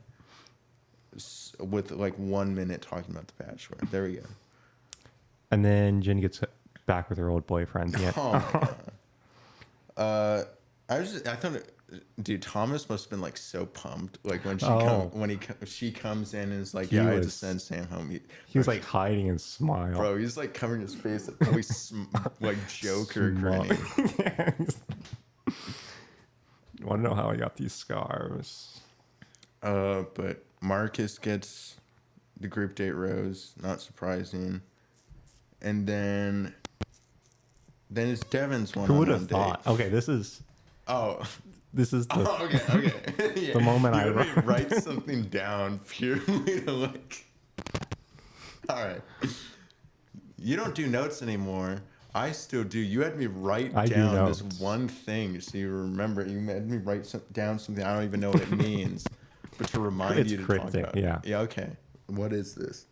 with like 1 minute talking about The Bachelor. There we go. And then Jen gets back with her old boyfriend. Yeah. Oh my god. I thought, dude, Thomas must have been like so pumped. Like when she comes in and is like, He yeah, I had to was- send Sam home. He was like hiding and smile. Bro, he's like covering his face, always like Joker grinning. Want to know how I got these scars? But Marcus gets the group date rose, not surprising. And then it's Devin's one. Who would on have one thought? Okay, this is Oh, the okay. Yeah. The moment you I let me write something down purely to like. All right. You don't do notes anymore. I still do. You had me write I do down this notes. one thing so you remember. You had me write down something I don't even know what it means, but to remind It's you to cryptic, talk about. yeah. Yeah. Okay. What is this?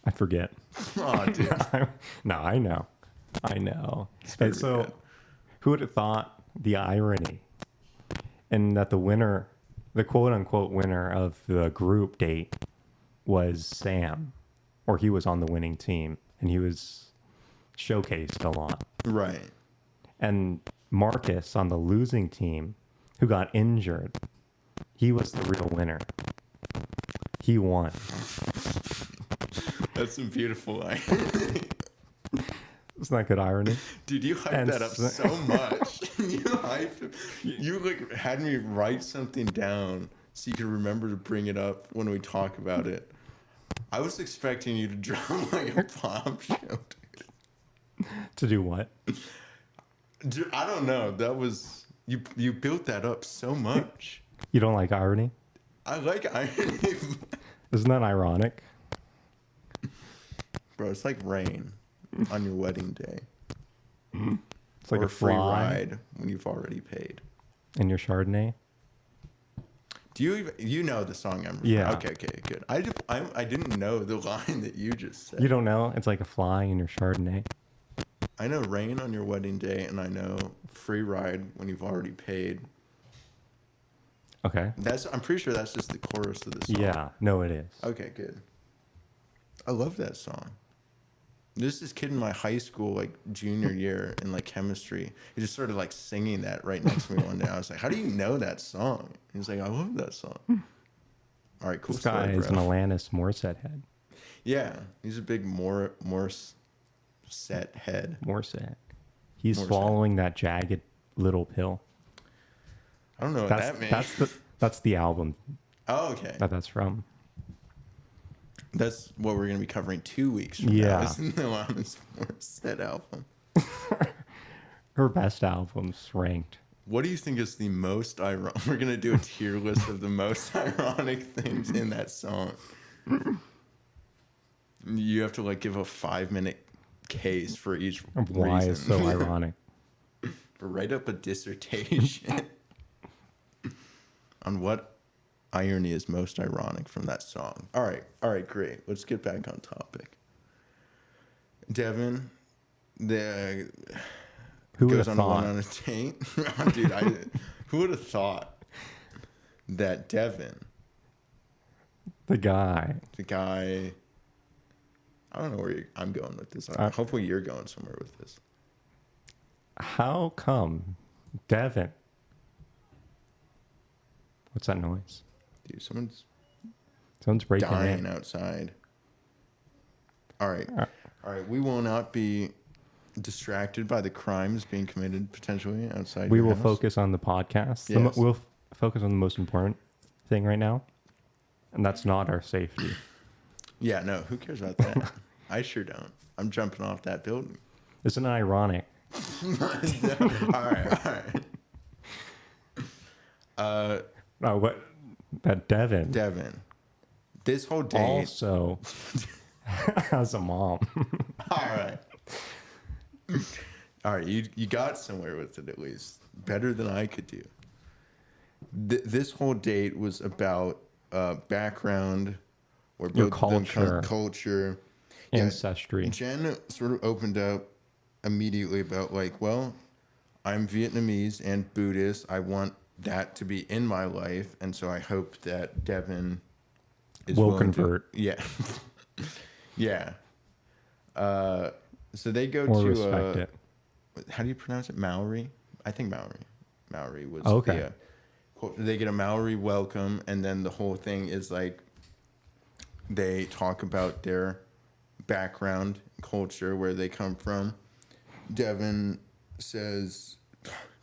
I forget. Oh, dude. No, I know. very And so, good. who would have thought the irony, and that the winner, the quote unquote winner of the group date, was Sam, or he was on the winning team, and he was showcased a lot. Right. And Marcus on the losing team, who got injured, he was the real winner. He won. That's some beautiful line. Isn't that good irony? Dude, you hyped And that up so much. You like had me write something down so you could remember to bring it up when we talk about it. I was expecting you to drop like a bombshell, To do what? dude. I don't know. That was you built that up so much. You don't like irony? I like irony, Isn't that ironic? bro. It's like rain on your wedding day, It's like or a free fly ride when you've already paid. in your Chardonnay. Do you even, you know the song I'm referring? Yeah. Okay, good. I didn't know the line that you just said. You don't know? It's like a fly in your Chardonnay. I know rain on your wedding day, and I know free ride when you've already paid. Okay. I'm pretty sure that's just the chorus of the song. Yeah. No, it is. Okay, good. I love that song. There's this kid in my high school, like junior year in like chemistry. He just started like singing that right next to me one day. I was like, "How do you know that song?" He's like, "I love that song." All right, cool. This guy story, is an bro. Alanis Morissette head. Yeah, he's a big Morse set head. Morissette. He's Morissette. swallowing that jagged little pill. I don't know what that means. That's the album Oh, okay. that's from. That's what we're going to be covering 2 weeks from Yeah. now. Isn't the Alanis Morissette album? Her best albums ranked. What do you think is the most ironic? We're going to do a tier list of the most ironic things in that song. You have to like give a 5-minute case for each Why reason. is so ironic? write up a dissertation on what irony is most ironic from that song. All right, great. Let's get back on topic. Devin, Who would goes have on thought? a date. Dude, who would have thought that Devin, The guy. I don't know where I'm going with this. Hopefully you're going somewhere with this. How come Devin? What's that noise? Dude, someone's breaking dying in. outside. All right. We will not be distracted by the crimes being committed potentially outside. We your will house. focus on the podcast. Yes. We'll focus on the most important thing right now, and that's not our safety. Yeah, no. Who cares about that? I sure don't. I'm jumping off that building. Isn't it ironic? All right. What? That Devin Devin, this whole date. also has a mom. All right. You got somewhere with it at least. Better than I could do. This whole date was about background or Your both of them culture. Culture. Ancestry. Jen sort of opened up immediately about like, well, I'm Vietnamese and Buddhist. I want that to be in my life, and so I hope that Devin Will willing to- convert. yeah, yeah. So they go Or to respect it. how do you pronounce it? Maori? I think Maori. Maori was Okay. They get a Maori welcome, and then the whole thing is like they talk about their background, culture, where they come from. Devin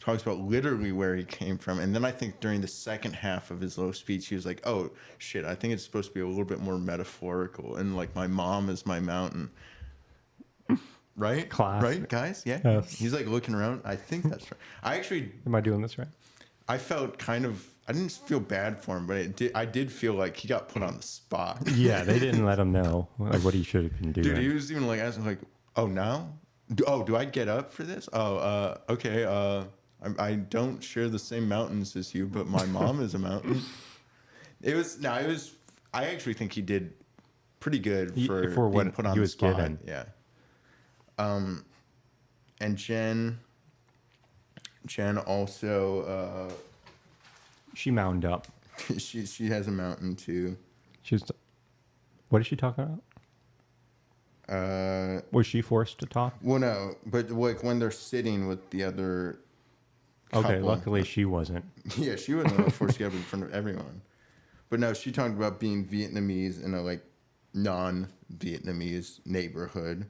talks about literally where he came from, and then I think during the second half of his little speech, he was like, "Oh shit, I think it's supposed to be a little bit more metaphorical, and like my mom is my mountain." Right? Classic. Right, guys? Yeah. Yes. He's like looking around. I think that's right. I actually, Am I doing this right? I felt kind of, I didn't feel bad for him, but I did feel like he got put on the spot. Yeah, they didn't let him know like what he should have been doing. Dude, he was even like asking like, "Oh, now? Do I get up for this? Oh, okay. I don't share the same mountains as you, but my mom is a mountain." It was. I actually think he did pretty good for for being what put on he the was spot. given. Yeah. And Jen also She mounted up. she has a mountain too. What is she talking about? Was she forced to talk? Well, no, but like when they're sitting with the other. Okay, couple- luckily she wasn't. Yeah, she wasn't forced to get up in front of everyone. But no, she talked about being Vietnamese in a like non-Vietnamese neighborhood.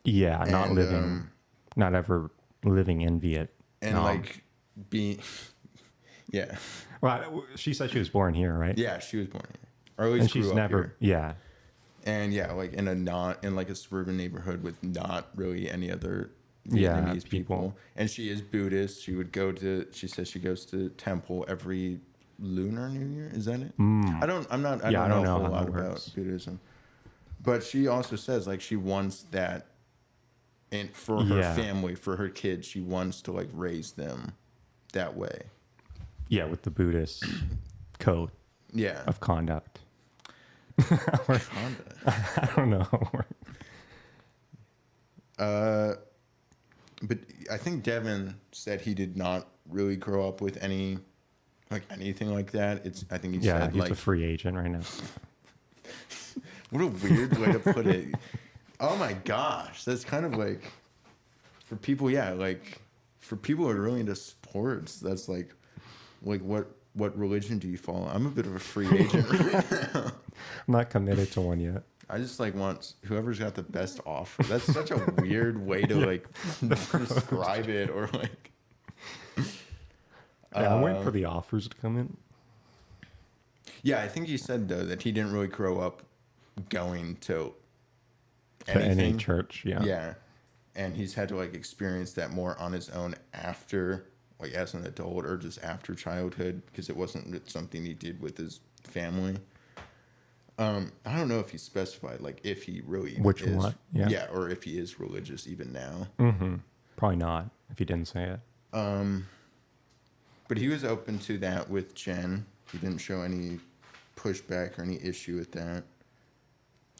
Yeah, And, not ever living in Viet. and like being, yeah, Well, she said she was born here, right? yeah, she was born here, or at least And grew she's up never, here. yeah. And yeah, like in a suburban neighborhood with not really any other Yeah, Vietnamese people. people. And she is Buddhist. She says she goes to temple every Lunar New Year. Is that it? I don't know I don't a know whole how lot that about works. Buddhism. But she also says like she wants that, and for her Yeah. family, for her kids, she wants to like raise them that way. Yeah, with the Buddhist code Yeah. of conduct. Conduct. I don't know. But I think Devin said he did not really grow up with anything like that. I think he Yeah, said he's like, a free agent right now. what a weird way to put it. Oh my gosh, that's kind of like for people, yeah, like for people who are really into sports, that's like what religion do you follow? I'm a bit of a free agent right now. I'm not committed to one yet. I just like want whoever's got the best offer. That's such a weird way to like describe it, or like. Yeah, I'm waiting for the offers to come in. Yeah, I think he said though that he didn't really grow up going to To any anything. church, yeah. Yeah, and he's had to like experience that more on his own after, like as an adult or just after childhood, because it wasn't something he did with his family. I don't know if he specified like if he really Which is, one? Yeah. yeah, or if he is religious even now. Mm-hmm. Probably not, if he didn't say it. But he was open to that with Jenn. He didn't show any pushback or any issue with that.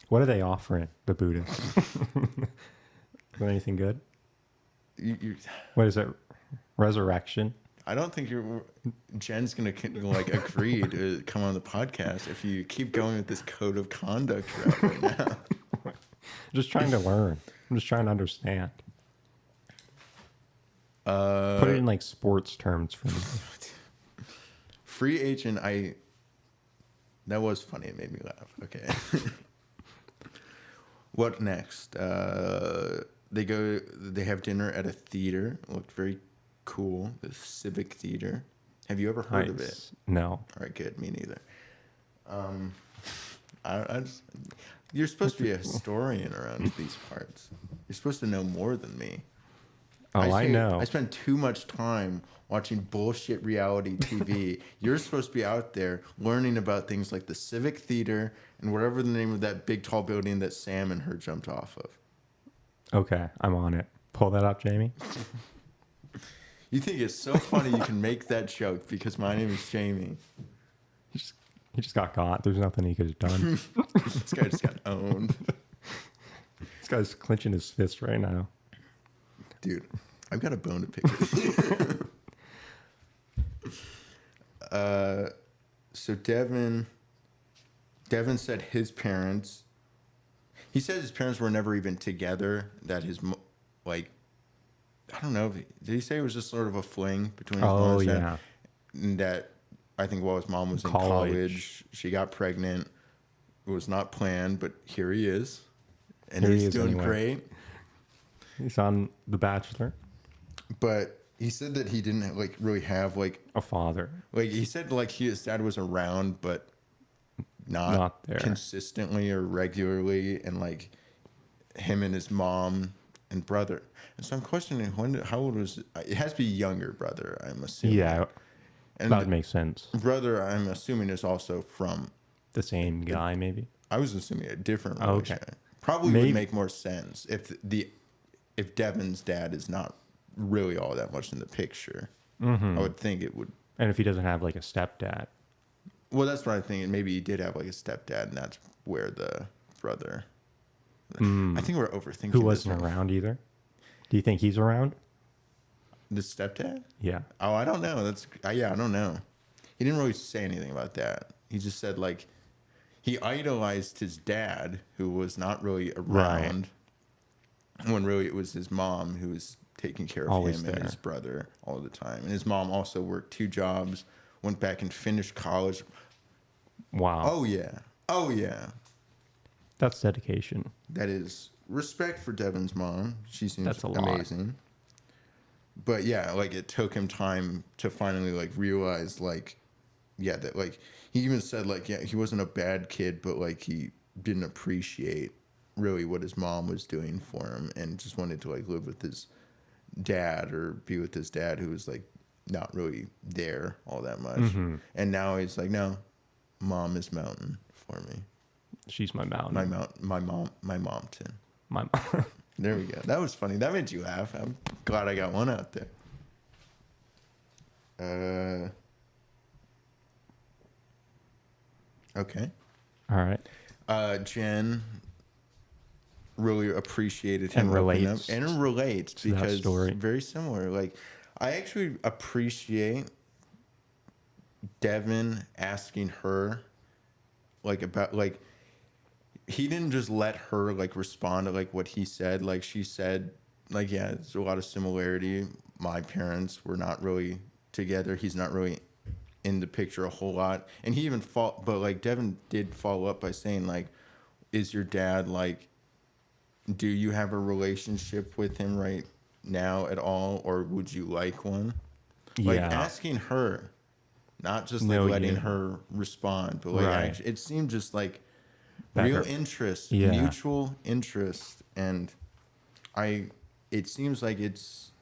What are they offering, the Buddhists? Is there anything good? You, What is it? Resurrection? I don't think Jen's gonna like agree to come on the podcast if you keep going with this code of conduct right now. I'm just trying to learn. I'm just trying to understand. Put it in like sports terms for me. Free agent, that was funny. It made me laugh. Okay. What next? They have dinner at a theater. It looked very cool. The Civic Theater. Have you ever heard of it? No. All right, good. Me neither. You're supposed to be a historian around these parts. You're supposed to know more than me. Oh, I know. I spend too much time watching bullshit reality TV. You're supposed to be out there learning about things like the Civic Theater and whatever the name of that big tall building that Sam and her jumped off of. Okay, I'm on it. Pull that up, Jamie. You think it's so funny you can make that joke because my name is Jamie. He just got caught. There's nothing he could have done. This guy just got owned. This guy's clenching his fist right now. Dude, I've got a bone to pick with you. So Devin said his parents, he said his parents were never even together, that his, like, I don't know, did he say it was just sort of a fling between his mom and his dad? And that, I think while his mom was in college, she got pregnant. It was not planned, but here he is. And he's doing great. He's on The Bachelor. But he said that he didn't like really have like a father. Like he said, like his dad was around, but not there consistently or regularly, and like him and his mom and brother. And so I'm questioning how old was it? Has to be younger brother, I'm assuming. Yeah, and that would make sense. Brother, I'm assuming is also from the same guy, maybe. I was assuming a different relation. Okay. Probably would make more sense if Devin's dad is not really all that much in the picture. Mm-hmm. I would think it would. And if he doesn't have like a stepdad. Well, that's what I'm thinking. Maybe he did have like a stepdad, and that's where the brother. I think we're overthinking. Who wasn't around either? Do you think he's around? The stepdad? Yeah. Oh, I don't know. I don't know. He didn't really say anything about that. He just said like he idolized his dad, who was not really around. Right. When really it was his mom who was taking care of him and his brother all the time. And his mom also worked 2 jobs, went back and finished college. Wow. Oh, yeah. Oh, yeah. That's dedication. That is respect for Devin's mom. She seems amazing. But yeah, like it took him time to finally like realize like, yeah, that like he even said like, yeah, he wasn't a bad kid, but like he didn't appreciate really what his mom was doing for him and just wanted to like live with his dad or be with his dad who was like not really there all that much. Mm-hmm. And now he's like, no, mom is mountain for me. She's my mountain. My mountain. My mom. There we go. That was funny. That made you laugh. I'm glad I got one out there. Okay. All right. Jenn really appreciated him opening up and relates because very similar. Like I actually appreciate Devin asking her like about like he didn't just let her like respond to like what he said. Like she said, like, yeah, there's a lot of similarity. My parents were not really together. He's not really in the picture a whole lot. And he even but like Devin did follow up by saying like, is your dad like, do you have a relationship with him right now at all? Or would you like one? Like asking her, not just like letting her respond, but like it seemed just like real interest, mutual interest. And it seems like it's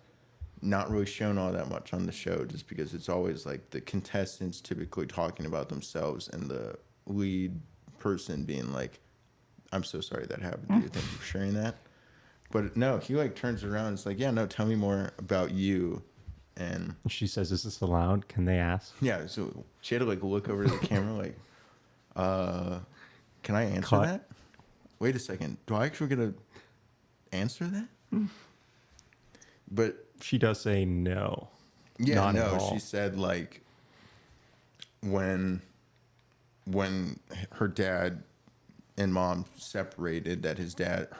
not really shown all that much on the show just because it's always like the contestants typically talking about themselves and the lead person being like, I'm so sorry that happened to you. Thank you for sharing that. But no, he like turns around and is like, yeah, no, tell me more about you. And She says, "Is this allowed? Can they ask?" yeah, so she had to like look over to the camera like, can I answer Cut. that? Wait a second. Do I actually get to answer that? But She does say no. yeah, Not at no, all. she said like when her dad and mom separated, that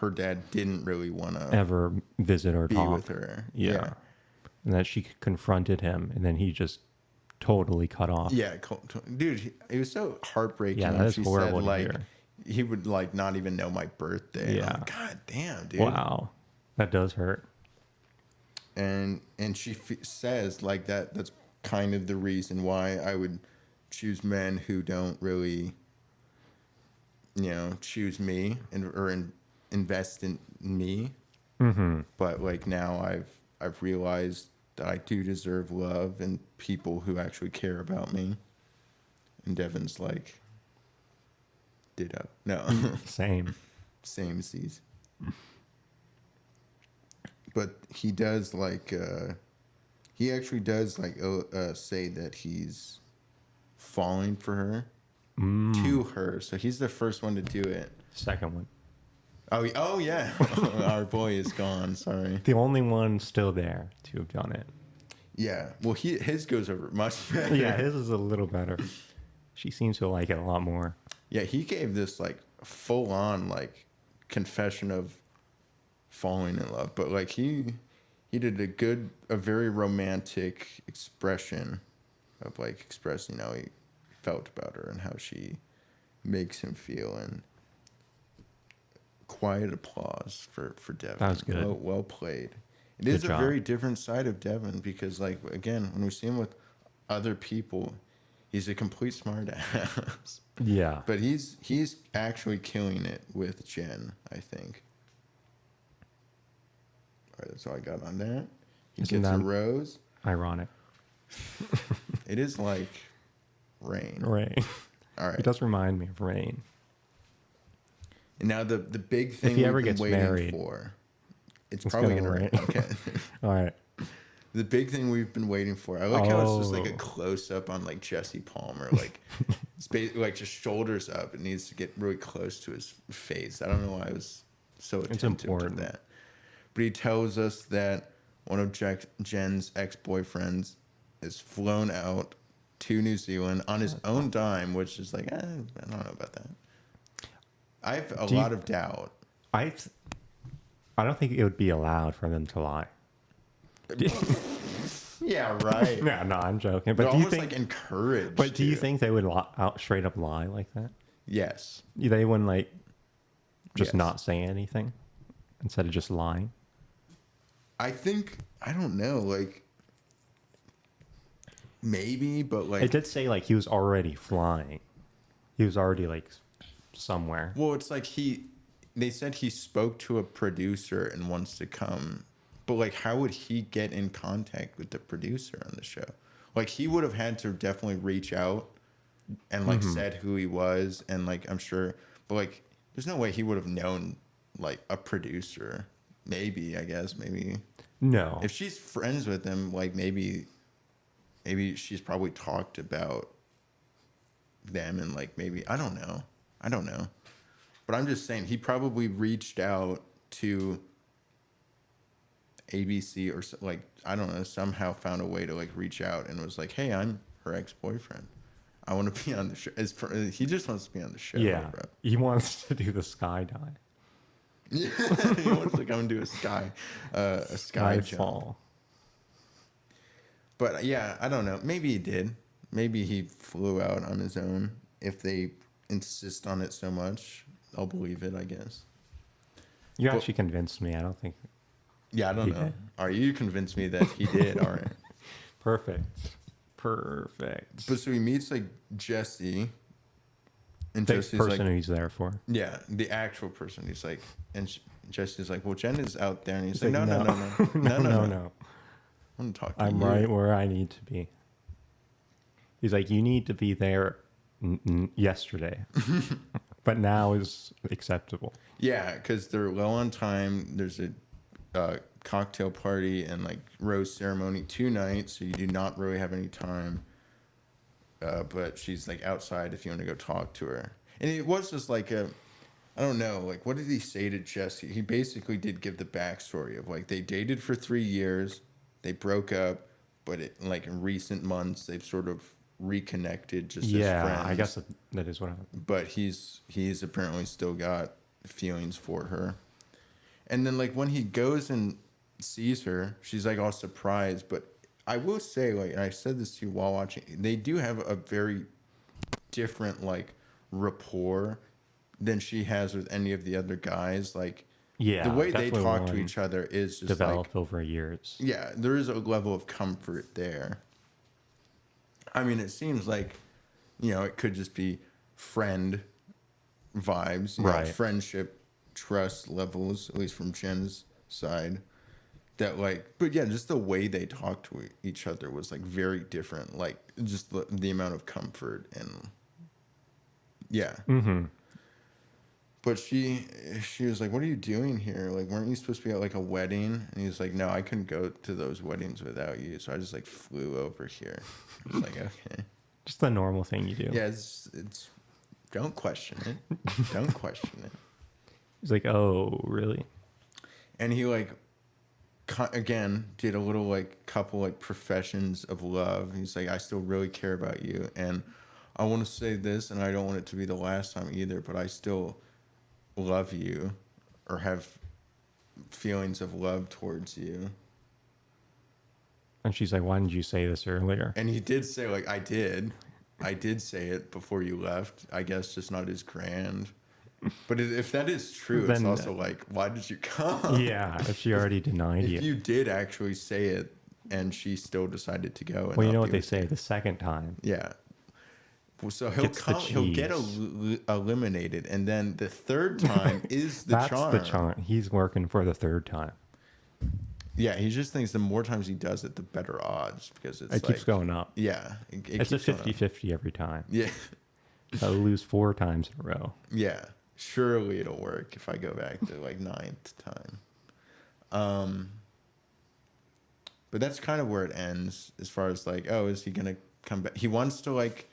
her dad didn't really want to Ever visit or be talk with her. Yeah. And that she confronted him, and then he just totally cut off. Yeah, dude, it was so heartbreaking. Yeah, when that is she horrible said, to like, hear. he would like not even know my birthday. Yeah. I'm like, God damn, dude. Wow. That does hurt. And she says like that's kind of the reason why I would choose men who don't really, choose me or invest in me. Mm-hmm. But like now I've realized that I do deserve love and people who actually care about me. And Devin's like, ditto. No. Same. Same seas. But he does like, he actually does like say that he's falling for her, to her. So he's the first one to do it. Second one. Oh yeah. Our boy is gone. Sorry. The only one still there to have done it. Yeah. Well, his goes over much better. Yeah, his is a little better. She seems to like it a lot more. Yeah, he gave this like full on like confession of falling in love, but like he did a very romantic expression of like expressing how he felt about her and how she makes him feel. And quiet applause for Devin. That was good. Well played. It is Good a job. very different side of Devin because, like, again, when we see him with other people, he's a complete smart ass. Yeah. But he's actually killing it with Jenn, I think. All right, that's all I got on that. He Isn't gets a that rose. ironic? It is like rain. Rain. All right. It does remind me of rain. And now the big thing he ever we've been gets waiting married, for. It's probably gonna gonna rain. rain. Okay. All right. The big thing we've been waiting for. I like how it's just like a Oh. close up on like Jesse Palmer, like it's basically like just shoulders up. It needs to get really close to his face. I don't know why I was so attentive to important. that. But he tells us that one of Jen's ex-boyfriends is flown out to New Zealand on his own dime, which is like, I don't know about that. I have a lot of doubt. I don't think it would be allowed for them to lie. Yeah, right. No, I'm joking. But But do you almost think? like encouraged. But do you to. think they would out straight up lie like that? Yes. They wouldn't like just Yes. not say anything instead of just lying. I think I don't know, like maybe, but like It did say like he was already flying. He was already like somewhere. well, it's like they said he spoke to a producer and wants to come. But like how would he get in contact with the producer on the show? Like he would have had to definitely reach out and like said who he was and like I'm sure but like there's no way he would have known like a producer. Maybe, I guess, maybe. No. If she's friends with him, like maybe she's probably talked about them and like maybe I don't know. But I'm just saying he probably reached out to ABC or like I don't know, somehow found a way to like reach out and was like, "Hey, I'm her ex-boyfriend. I want to be on the show." He just wants to be on the show, yeah. bro. He wants to do the skydive. Yeah, he wants to come and do a sky jump. Skyfall. But yeah, I don't know. Maybe he did. Maybe he flew out on his own. If they insist on it so much, I'll believe it, I guess. You Well- actually convinced me. I don't think. Yeah, I don't He know. did. Are you convinced me that he did? All right. Perfect. But so he meets like Jesse. And The Jesse's person like, he's there for. yeah, the actual person. He's like, and Jesse's like, well, Jenn is out there. And he's He's like, no. no. I want to talk to I'm you. right where I need to be. He's like, you need to be there yesterday, but now is acceptable. Yeah, because they're low on time. There's a cocktail party and like rose ceremony 2 nights, so you do not really have any time. But she's like outside if you want to go talk to her. And it was just like I don't know, like what did he say to Jesse? He basically did give the backstory of like they dated for 3 years, they broke up, but like in recent months they've sort of reconnected just as friends. Yeah, I guess that is what I'm... But he's apparently still got feelings for her. And then like when he goes and sees her, she's like all surprised. But I will say, like, and I said this to you while watching, they do have a very different like rapport than she has with any of the other guys. Like, Yeah, the way they definitely talk to one each other is just developed like, over years. yeah, there is a level of comfort there. I mean, it seems like, you know, it could just be friend vibes, you know, Right. friendship, trust levels, at least from Jen's side. That like, but yeah, just the way they talk to each other was like very different. Like just the amount of comfort and yeah. Mm-hmm. But she was like, "What are you doing here? Like, weren't you supposed to be at like a wedding?" And he's like, "No, I couldn't go to those weddings without you, so I just like flew over here." I was like, "Okay." Just the normal thing you do. Yeah, it's don't question it. Don't question it. He's like, oh, really? And he like again did a little like couple like professions of love. He's like, "I still really care about you, and I want to say this, and I don't want it to be the last time either, but I still love you or have feelings of love towards you." And she's like, why didn't you say this earlier? And he did say, like, I did say it before you left. I guess just not as grand. But if that is true, it's Then- also like, why did you come? Yeah, if she already denied If you. you did actually say it and she still decided to go. And Well, you not know be what they with say, the second time. Yeah. Well, so Gets the he'll get cheese. eliminated, and then the third time is the That's charm. the charm. He's working for the third time. Yeah, he just thinks the more times he does it, the better odds because it's It keeps like, going up. Yeah, It's a keeps going up. 50-50 every time. Yeah, I'll lose 4 times in a row. yeah. Surely it'll work if I go back to like 9th time. But that's kind of where it ends as far as like, oh, is he gonna come back? He wants to like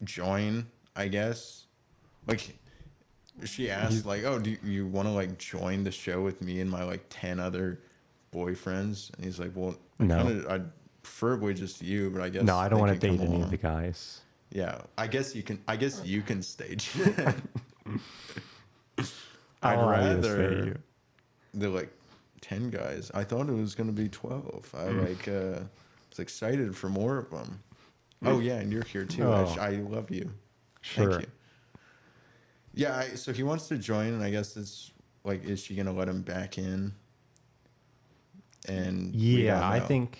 join, I guess. Like she asked, like, oh, do you want to like join the show with me and my like 10 other boyfriends? And he's like, well, No. I'd preferably just you, but I guess No, I don't they want to can date come any of along. the guys. Yeah, I guess you can stage. I'd I'll allow you to stay rather you. the like 10 guys. I thought it was gonna be 12. I was excited for more of them. Oh yeah, and you're here too. Oh. I love you. Sure. Thank you. Yeah, so he wants to join, and I guess it's like, is she gonna let him back in? And we Yeah, don't I know. think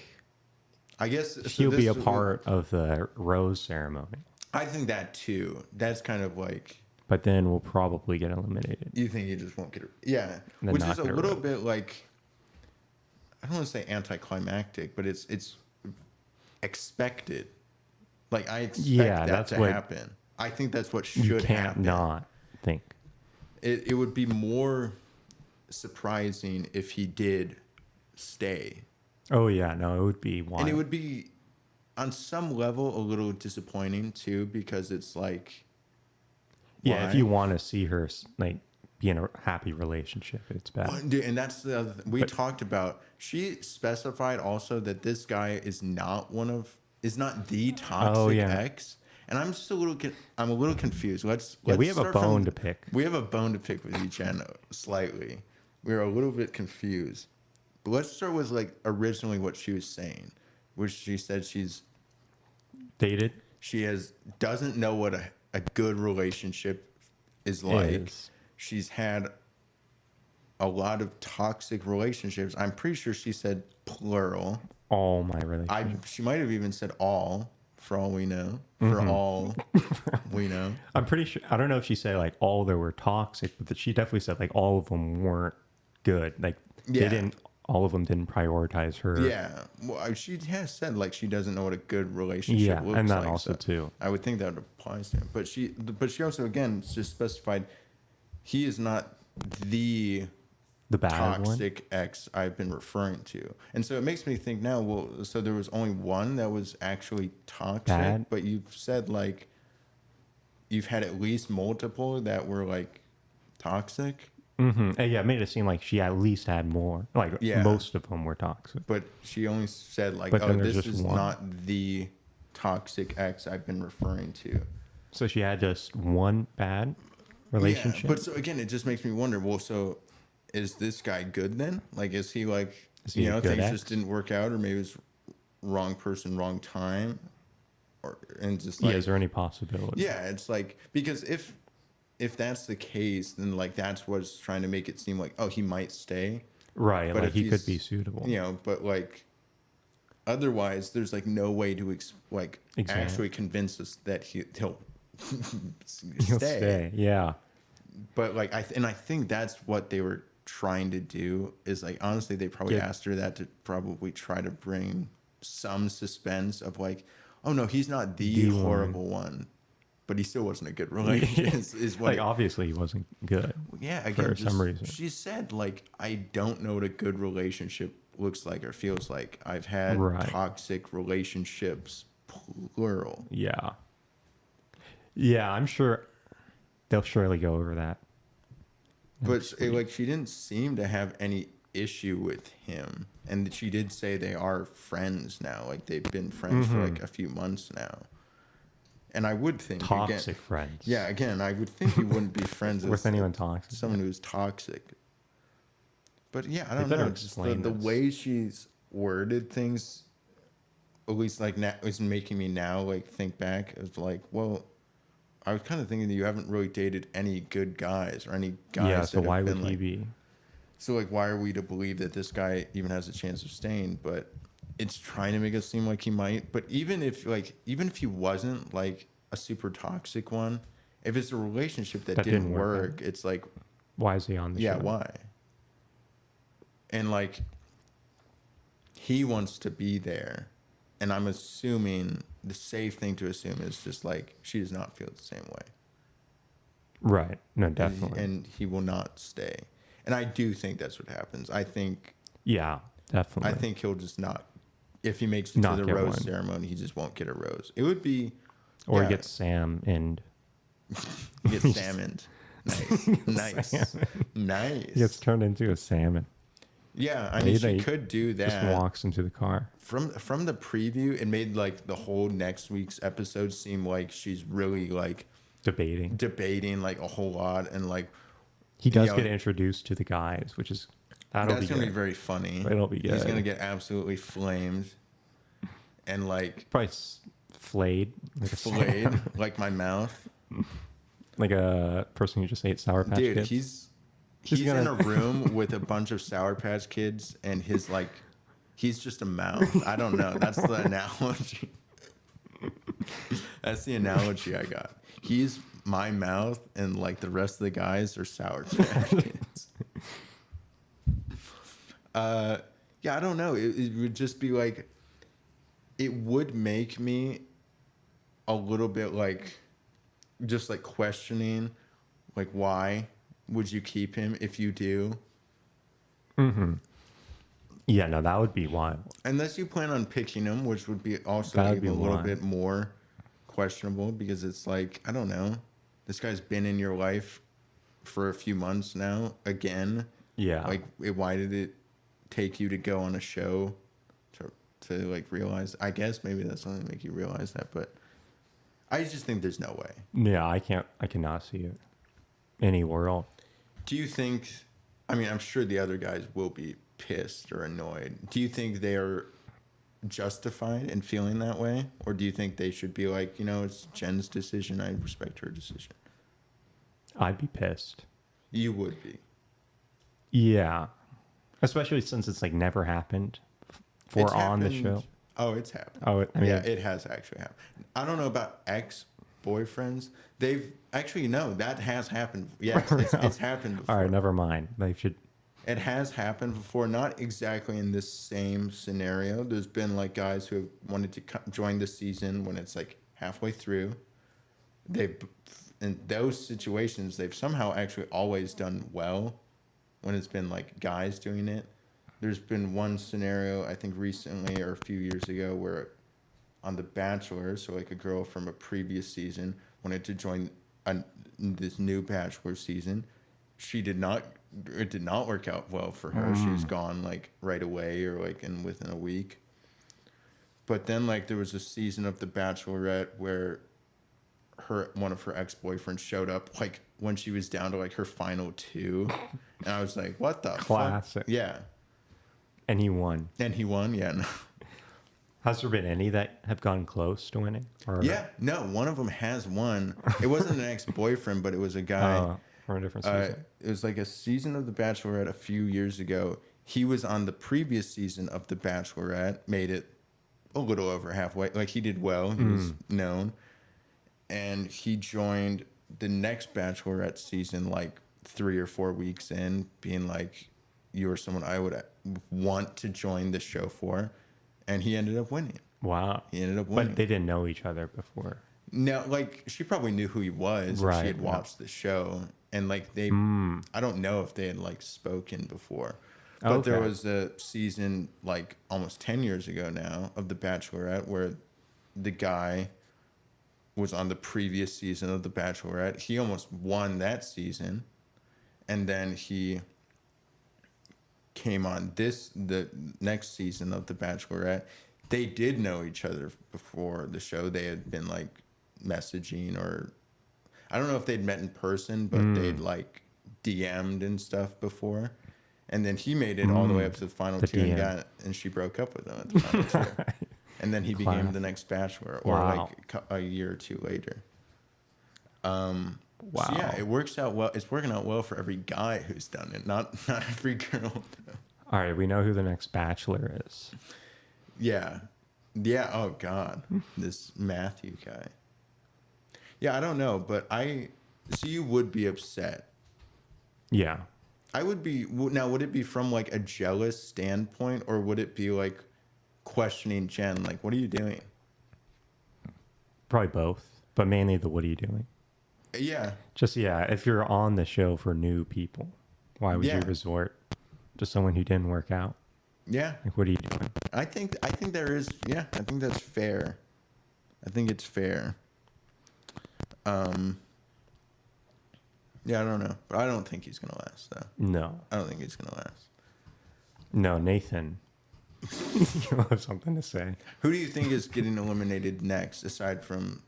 I guess so he'll be this a is- part of the rose ceremony. I think that too. That's kind of like, But then we'll probably get eliminated. you think he just won't get it? Yeah, And then which not is a get a little rose. bit like, I don't want to say anticlimactic, but it's expected. Like I expect Yeah, that that's to what- happen. I think that's what You should can't happen. not think. It would be more surprising if he did stay, Oh yeah, no, it would be wild. and it would be on some level a little disappointing too, because it's like, yeah, why? if you want to see her like be in a happy relationship, it's bad. Well, dude, and that's the other thing we talked about. She specified also that this guy is not the toxic Oh, yeah. ex, and I'm just a little confused. Let's we have a start bone from- to pick. We have a bone to pick with you, Jenn, slightly. We're a little bit confused, but let's start with like originally what she was saying, which she said Dated doesn't know what a good relationship is like. is. She's had a lot of toxic relationships. I'm pretty sure she said plural. All my relationships. She might have even said all, for all we know. For Mm-hmm. all we know. I'm pretty sure. I don't know if she said like all that were toxic, but that she definitely said like all of them weren't good. Like Yeah. they didn't. All of them didn't prioritize her. Yeah. Well, she has said like she doesn't know what a good relationship Yeah, looks and that like. also so too. I would think that applies to him. But she also again just specified he is not the The bad one? toxic ex I've been referring to. And so it makes me think now, well, so there was only one that was actually toxic, Bad? but you've said like you've had at least multiple that were like toxic. Yeah, it made it seem like she at least had more. Like Yeah. most of them were toxic. But she only said like, But oh, then there's this just is one. not the toxic ex I've been referring to. So she had just one bad relationship. Yeah, but so again, it just makes me wonder. Well, so is this guy good then? Like, is he like, Is he you a know, good things ex? just didn't work out, or maybe it was wrong person, wrong time, or and just yeah, like, is there any possibility? yeah, it's like because if that's the case, then like that's what's trying to make it seem like, oh, he might stay, Right, but like if he could he's- be suitable. you know, but like otherwise, there's like no way to Exactly. actually convince us that he'll He'll stay. stay. Yeah. But like I think that's what they were trying to do is like honestly they probably Yeah. asked her that to probably try to bring some suspense of like, oh no, he's not the The one. horrible one, but he still wasn't a good relationship. is what Like obviously he wasn't good. yeah, again, for just, some reason. she said like I don't know what a good relationship looks like or feels like. I've had Right. toxic relationships, plural. Yeah. Yeah, I'm sure they'll surely go over that. But like she didn't seem to have any issue with him, and she did say they are friends now. Like they've been friends for like a few months now. And I would think Toxic again, friends. yeah, again, I would think you wouldn't be friends With anyone toxic. someone who's toxic. But yeah, I They don't better know. Just the explain this. way she's worded things, at least like now, is making me now like think back of like, well, I was kind of thinking that you haven't really dated any good guys or any guys. Yeah, so that why have would been, he like, be? so like, why are we to believe that this guy even has a chance of staying? But it's trying to make us seem like he might. But even if he wasn't like a super toxic one, if it's a relationship that didn't work, it's like, Why is he on the yeah, show? why? And like, he wants to be there, and I'm assuming the safe thing to assume is just like she does not feel the same way. Right. No, definitely. And he will not stay. And I do think that's what happens. I think yeah, definitely. he'll just not. If he makes it Not to the get rose one. ceremony, he just won't get a rose. It would be, Or yeah, he gets Sam and he gets salmoned. Nice, nice. he gets turned into a salmon. Yeah, I mean, she They could do Just that. walks into the car. From the preview, it made like the whole next week's episode seem like she's really like Debating. like a whole lot, and like He does know, get introduced to the guys, which is that'll that's be gonna good. be very funny. It'll be He's good. gonna get absolutely flamed, and like Probably flayed. Like a flayed like my mouth. like a person who just ate Sour Patch Dude, Kids. he's in gonna- a room with a bunch of Sour Patch Kids, and his like, he's just a mouth. I don't know. That's the analogy. That's the analogy I got. He's my mouth, and like the rest of the guys are Sour Patch Kids. Yeah, I don't know. It would just be like, it would make me a little bit like, just like questioning, like, why would you keep him if you do? Yeah, no, that would be wild. Unless you plan on picking him, which would be also That would even be a little wild. bit more questionable, because it's like, I don't know, this guy's been in your life for a few months now again. Yeah. Like, why did it take you to go on a show to like realize? I guess maybe that's something to make you realize that, but I just think there's no way. Yeah, I cannot see it any world. Do you think, I mean, I'm sure the other guys will be pissed or annoyed. Do you think they are justified in feeling that way? Or do you think they should be like, you know, it's Jen's decision, I respect her decision? I'd be pissed. You would be. Yeah. Especially since it's like never happened for It's on the happened- show. Oh, it's happened. Oh, I mean, yeah, it has actually happened. I don't know about ex-boyfriends. They've actually, no, that has happened. Yes, it's happened before. all right, never mind. They should. It has happened before, not exactly in this same scenario. There's been like guys who have wanted to join the season when it's like halfway through. In those situations, they've somehow actually always done well. when it's been like guys doing it. There's been one scenario I think recently or a few years ago where on The Bachelor, so like a girl from a previous season wanted to join this new Bachelor season. It did not work out well for her. She was gone like right away or like within a week. But then like there was a season of The Bachelorette where one of her ex-boyfriends showed up like when she was down to like her final 2. And I was like, what the Classic. fuck? Yeah. And he won. And he won, yeah. No. Has there been any that have gone close to winning? Or... Yeah, no, one of them has won. It wasn't an ex-boyfriend, but it was a guy. From a different season. It was like a season of The Bachelorette a few years ago. He was on the previous season of The Bachelorette, made it a little over halfway. Like, he did well. He was known. And he joined the next Bachelorette season like 3 or 4 weeks in, being like, you are someone I would want to join the show for. And he ended up winning. Wow. He ended up winning. But they didn't know each other before. No, like, she probably knew who he was. Right. She had watched the show. And, like, I don't know if they had, like, spoken before. But there was a season, like, almost 10 years ago now of The Bachelorette where the guy was on the previous season of The Bachelorette. He almost won that season. And then he came on the next season of The Bachelorette. They did know each other before the show. They had been, like, messaging, or I don't know if they'd met in person, but they'd like DM'd and stuff before. And then he made it all the way up to the final 2 and she broke up with him at the final 2. And then he became the next Bachelor, or like a year or 2 later. So yeah, it works out well. It's working out well for every guy who's done it, not every girl. All right, we know who the next Bachelor is. Yeah. Oh God, this Matthew guy. Yeah, I don't know, but so you would be upset. Yeah. I would be. Now, would it be from like a jealous standpoint, or would it be like questioning Jenn, like, what are you doing? Probably both, but mainly the what are you doing? Yeah. Just, if you're on the show for new people, why would you resort to someone who didn't work out? Yeah. Like, what are you doing? I think there is. Yeah, I think that's fair. I think it's fair. Yeah, I don't know, but I don't think he's gonna last though. No, I don't think he's gonna last. No, Nathan. You have something to say. Who do you think is getting eliminated next, aside from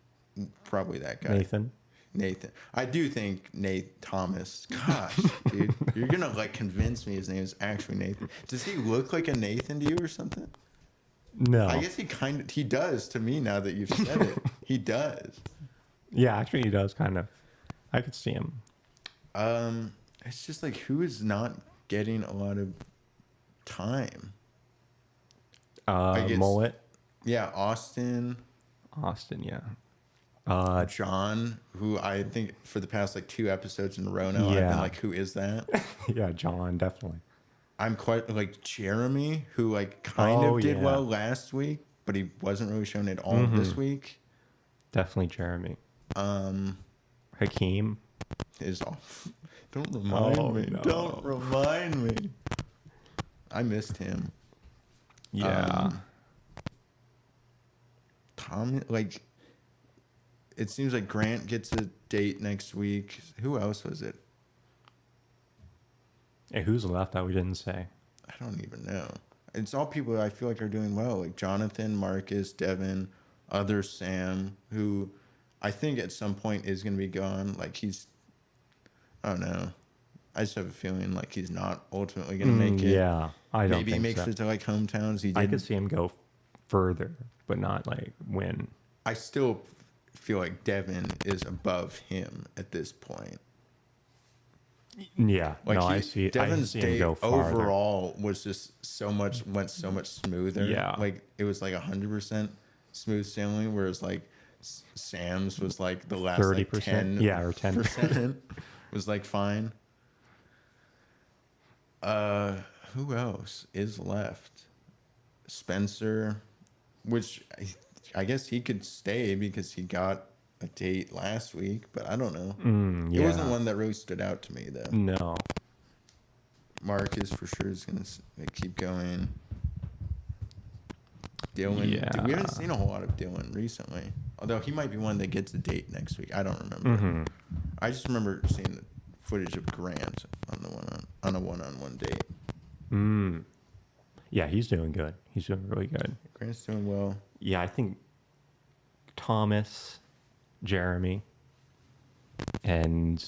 probably that guy? Nathan. I do think Nate Thomas. Gosh, dude, you're gonna like convince me his name is actually Nathan. Does he look like a Nathan to you or something? No. I guess he does to me now that you've said it. He does. Yeah, actually, he does kind of. I could see him. It's just like, who is not getting a lot of time? Mullet. Yeah, Austin, yeah. John, who I think for the past like 2 episodes in a row now, I've been like, who is that? Yeah, John, definitely. I'm quite like Jeremy, who like kind of did well last week, but he wasn't really shown at all this week. Definitely Jeremy. Hakeem is off. Don't remind me. No. Don't remind me. I missed him. Yeah. Tom, like, it seems like Grant gets a date next week. Who else was it? Hey, who's left that we didn't say? I don't even know. It's all people that I feel like are doing well, like Jonathan, Marcus, Devin, other Sam, who I think at some point is going to be gone. Like, I don't know. I just have a feeling like he's not ultimately going to make it. Yeah, I don't Maybe he makes it to like hometowns. I could see him go further, but not like win. I still feel like Devin is above him at this point. Yeah, like no, I see him go farther. Overall was just went so much smoother. Yeah, like it was like 100% smooth sailing, whereas like Sam's was like the last 30%, like 10, or 10% was like fine. Who else is left? Spencer, which I guess he could stay because he got a date last week, but I don't know. It wasn't one that really stood out to me though. No. Marcus for sure is gonna keep going. Dylan, Yeah. we haven't seen a whole lot of Dylan recently. Although he might be one that gets a date next week. I don't remember. Mm-hmm. I just remember seeing the footage of Grant on a one-on-one date. Yeah, he's doing good. He's doing really good. Grant's doing well. Yeah, I think Thomas, Jeremy, and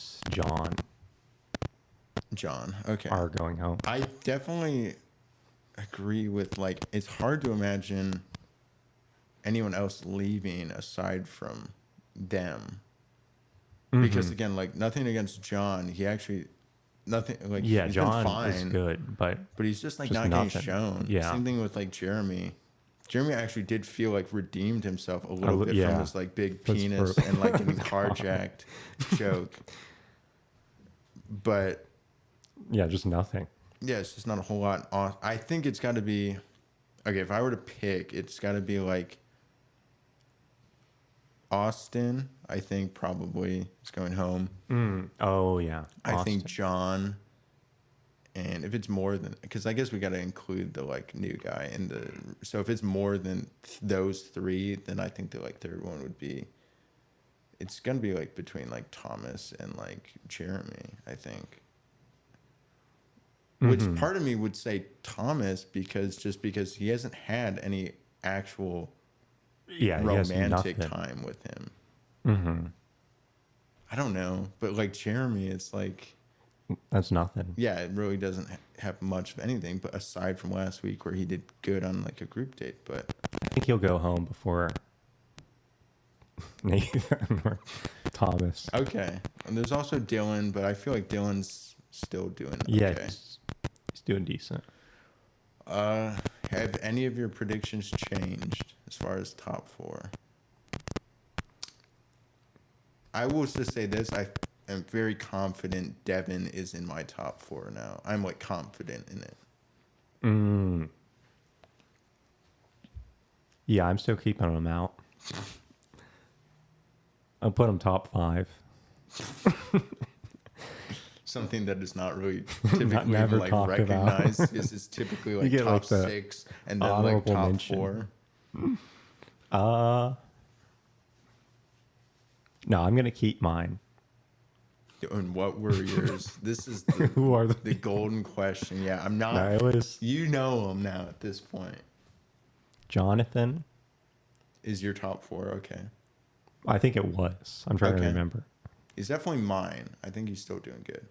John Okay. are going home. I definitely agree with, like, it's hard to imagine anyone else leaving aside from them. Because again, like, nothing against John. He actually nothing like Yeah, he's John been fine, is good, but he's just like just not nothing. getting shown. Yeah. Same thing with like Jeremy. Jeremy actually did feel like redeemed himself a little bit yeah. from his like big That's penis for- and like getting carjacked joke. But yeah, just nothing. yeah, it's just not a whole lot. I think it's got to be okay. If I were to pick, it's got to be like Austin. I think probably is going home. Oh yeah, I think Austin. John. And if it's more than, because I guess we got to include the like new guy in the. So if it's more than those three, then I think the like third one would be. It's gonna be like between like Thomas and like Jeremy, I think. Which part of me would say Thomas because he hasn't had any actual Yeah, he has romantic nothing. time with him. I don't know, but like Jeremy, it's like. That's nothing. Yeah, it really doesn't have much of anything, but aside from last week where he did good on like a group date. But I think he'll go home before Nathan or Thomas. okay, and there's also Dylan, but I feel like Dylan's still doing okay. Yeah, he's doing decent. Have any of your predictions changed as far as top four? I will just say this: I am very confident Devin is in my top four now. I'm like confident in it. Yeah, I'm still keeping him out. I'll put him top 5. Something that is not really typically never like talked about. recognized. This is typically like get, top like, the 6 and then like honorable top mention. 4. No, I'm gonna keep mine. And what were yours? This is the, Who are the golden question. Yeah, I'm not. No, it was You know him now at this point. Jonathan. Is your top 4 okay? I think it was. I'm trying to Okay. remember. He's definitely mine. I think he's still doing good.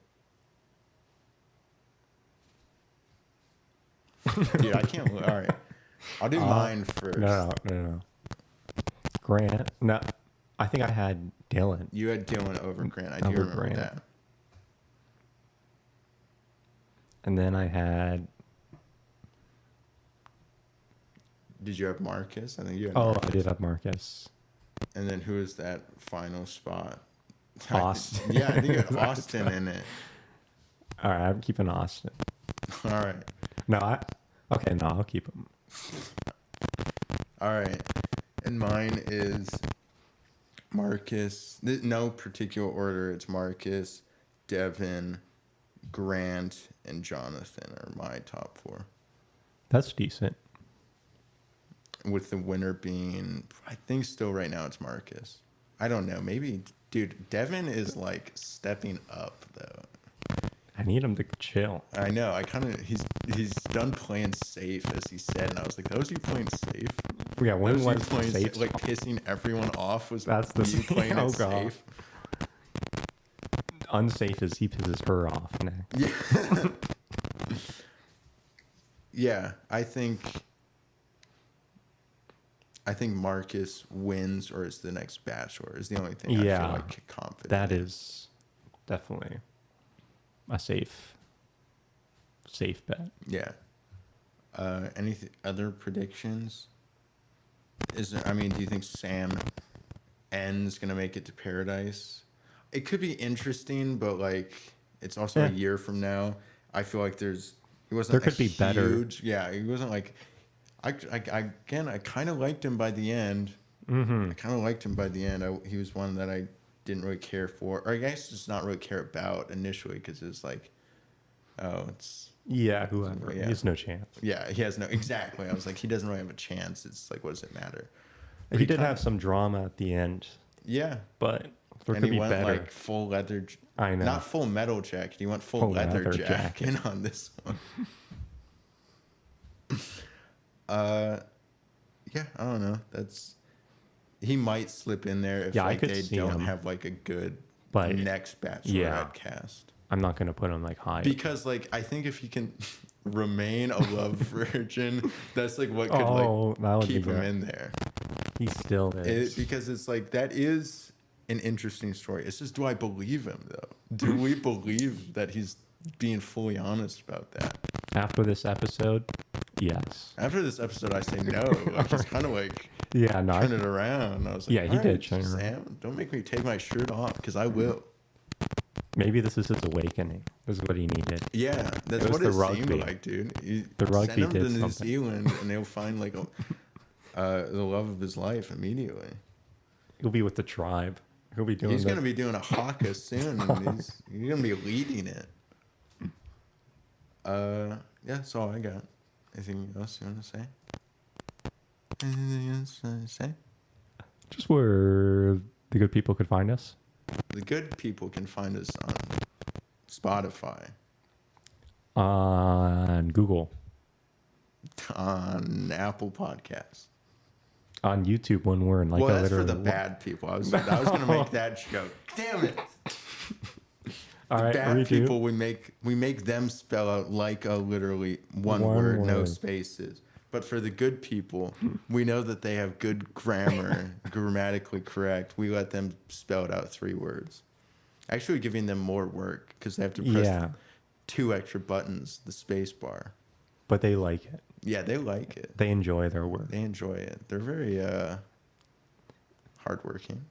Dude, I can't. All right, I'll do mine first. No. Grant. No, I think I had Dylan. You had Dylan over Grant. I do Over remember Grant. that. And then I had. Did you have Marcus? I think you had Oh, Marcus. I did have Marcus. And then who is that final spot? Austin. Yeah, I think you had Austin in it. All right, I'm keeping Austin. All right. No, I'll keep him. All right. And mine is Marcus. No particular order. It's Marcus, Devin, Grant, and Jonathan are my top 4. That's decent. With the winner being, I think still right now it's Marcus. I don't know. Maybe, dude, Devin is like stepping up though. I need him to chill. I know. I kind of he's done playing safe as he said, and I was like, "That was you playing safe." Yeah, when That was you playing safe? like pissing everyone off? Was That's the you playing oh it god. safe? Unsafe as he pisses her off next. Yeah. Yeah, I think Marcus wins or is the next Bachelor is the only thing I Yeah, feel like confident. That is definitely a safe bet. Yeah. Any other predictions? I mean, do you think Sam N's gonna make it to paradise? It could be interesting, but like it's also a year from now. I feel like he wasn't. There could be better. Yeah, he wasn't like. I kind of liked him by the end. I kind of liked him by the end. He was one that I didn't really care for, or I guess just not really care about initially because it was like Oh, it's Yeah, whoever. Yeah. He has no chance. yeah. He has no exactly. I was like, he doesn't really have a chance. It's like, what does it matter? But He did kinda- have some drama at the end, Yeah, but there and could he be went better. like full leather. I know. Not full metal jacket. He went full Full leather, leather jacket jacket. on this one. Yeah, I don't know. He might slip in there if Yeah, I like could they see don't him. have like a good But, next Bachelorette yeah. cast. I'm not going to put him like high. Because like I think if he can remain a love virgin, that's like what could that like would keep be him good. in there. He still is. Because it's like that is an interesting story. It's just, do I believe him though? Do we believe that he's being fully honest about that? After this episode, yes. After this episode, I say no. I just kind of like Yeah, no. turn it around. I was like, Yeah, he "All did turn it Sam, don't make me take my shirt off because I will." Maybe this is his awakening. This is what he needed. Yeah, that's It was what the it seemed rugby. like, dude. You The rugby send him to did New something. Zealand, and they'll find like the love of his life immediately. He'll be with the tribe. He'll be doing He's the- gonna be doing a haka soon, and he's gonna be leading it. Yeah, that's all I got. Anything else you want to say? Anything else to say? just where the good people could find us. The good people can find us on Spotify, On Google. on Apple Podcasts. On YouTube when we're in like Well, a that's for literally... the bad people. I was gonna make that joke. Damn it! All right, Bad redo. people, we make them spell out like a literally one word, no word. spaces. But for the good people, we know that they have good grammar, grammatically correct. We let them spell it out 3 words. Actually, giving them more work because they have to press Yeah, 2 extra buttons, the space bar. but they like it. Yeah, they like it. They enjoy their work. They enjoy it. They're very hardworking.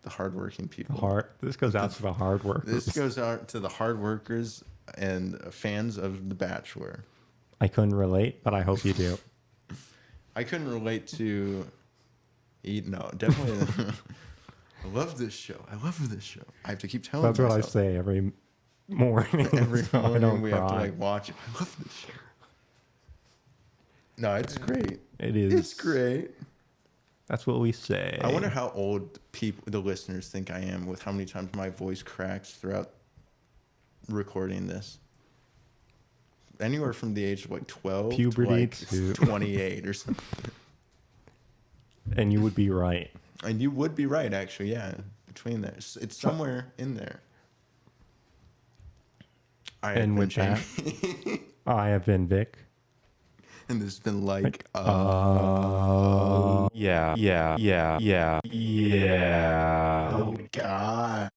The hardworking people. This goes out to the hard workers. This goes out to the hard workers and fans of The Bachelor. I couldn't relate, but I hope you do. I couldn't relate to no, definitely. I love this show. I love this show. I have to keep telling That's what I myself. say every morning. Every so I morning don't we have to cry. like watch it. I love this show. No, it's great. It is. It's great. That's what we say. I wonder how old the listeners think I am with how many times my voice cracks throughout recording this. Anywhere from the age of like 12 Puberty to like to- 28 or something. And you would be right. And you would be right, actually. Yeah, between there, it's somewhere in there. I And with that, I have been Vic. and there's been like Yeah. oh God.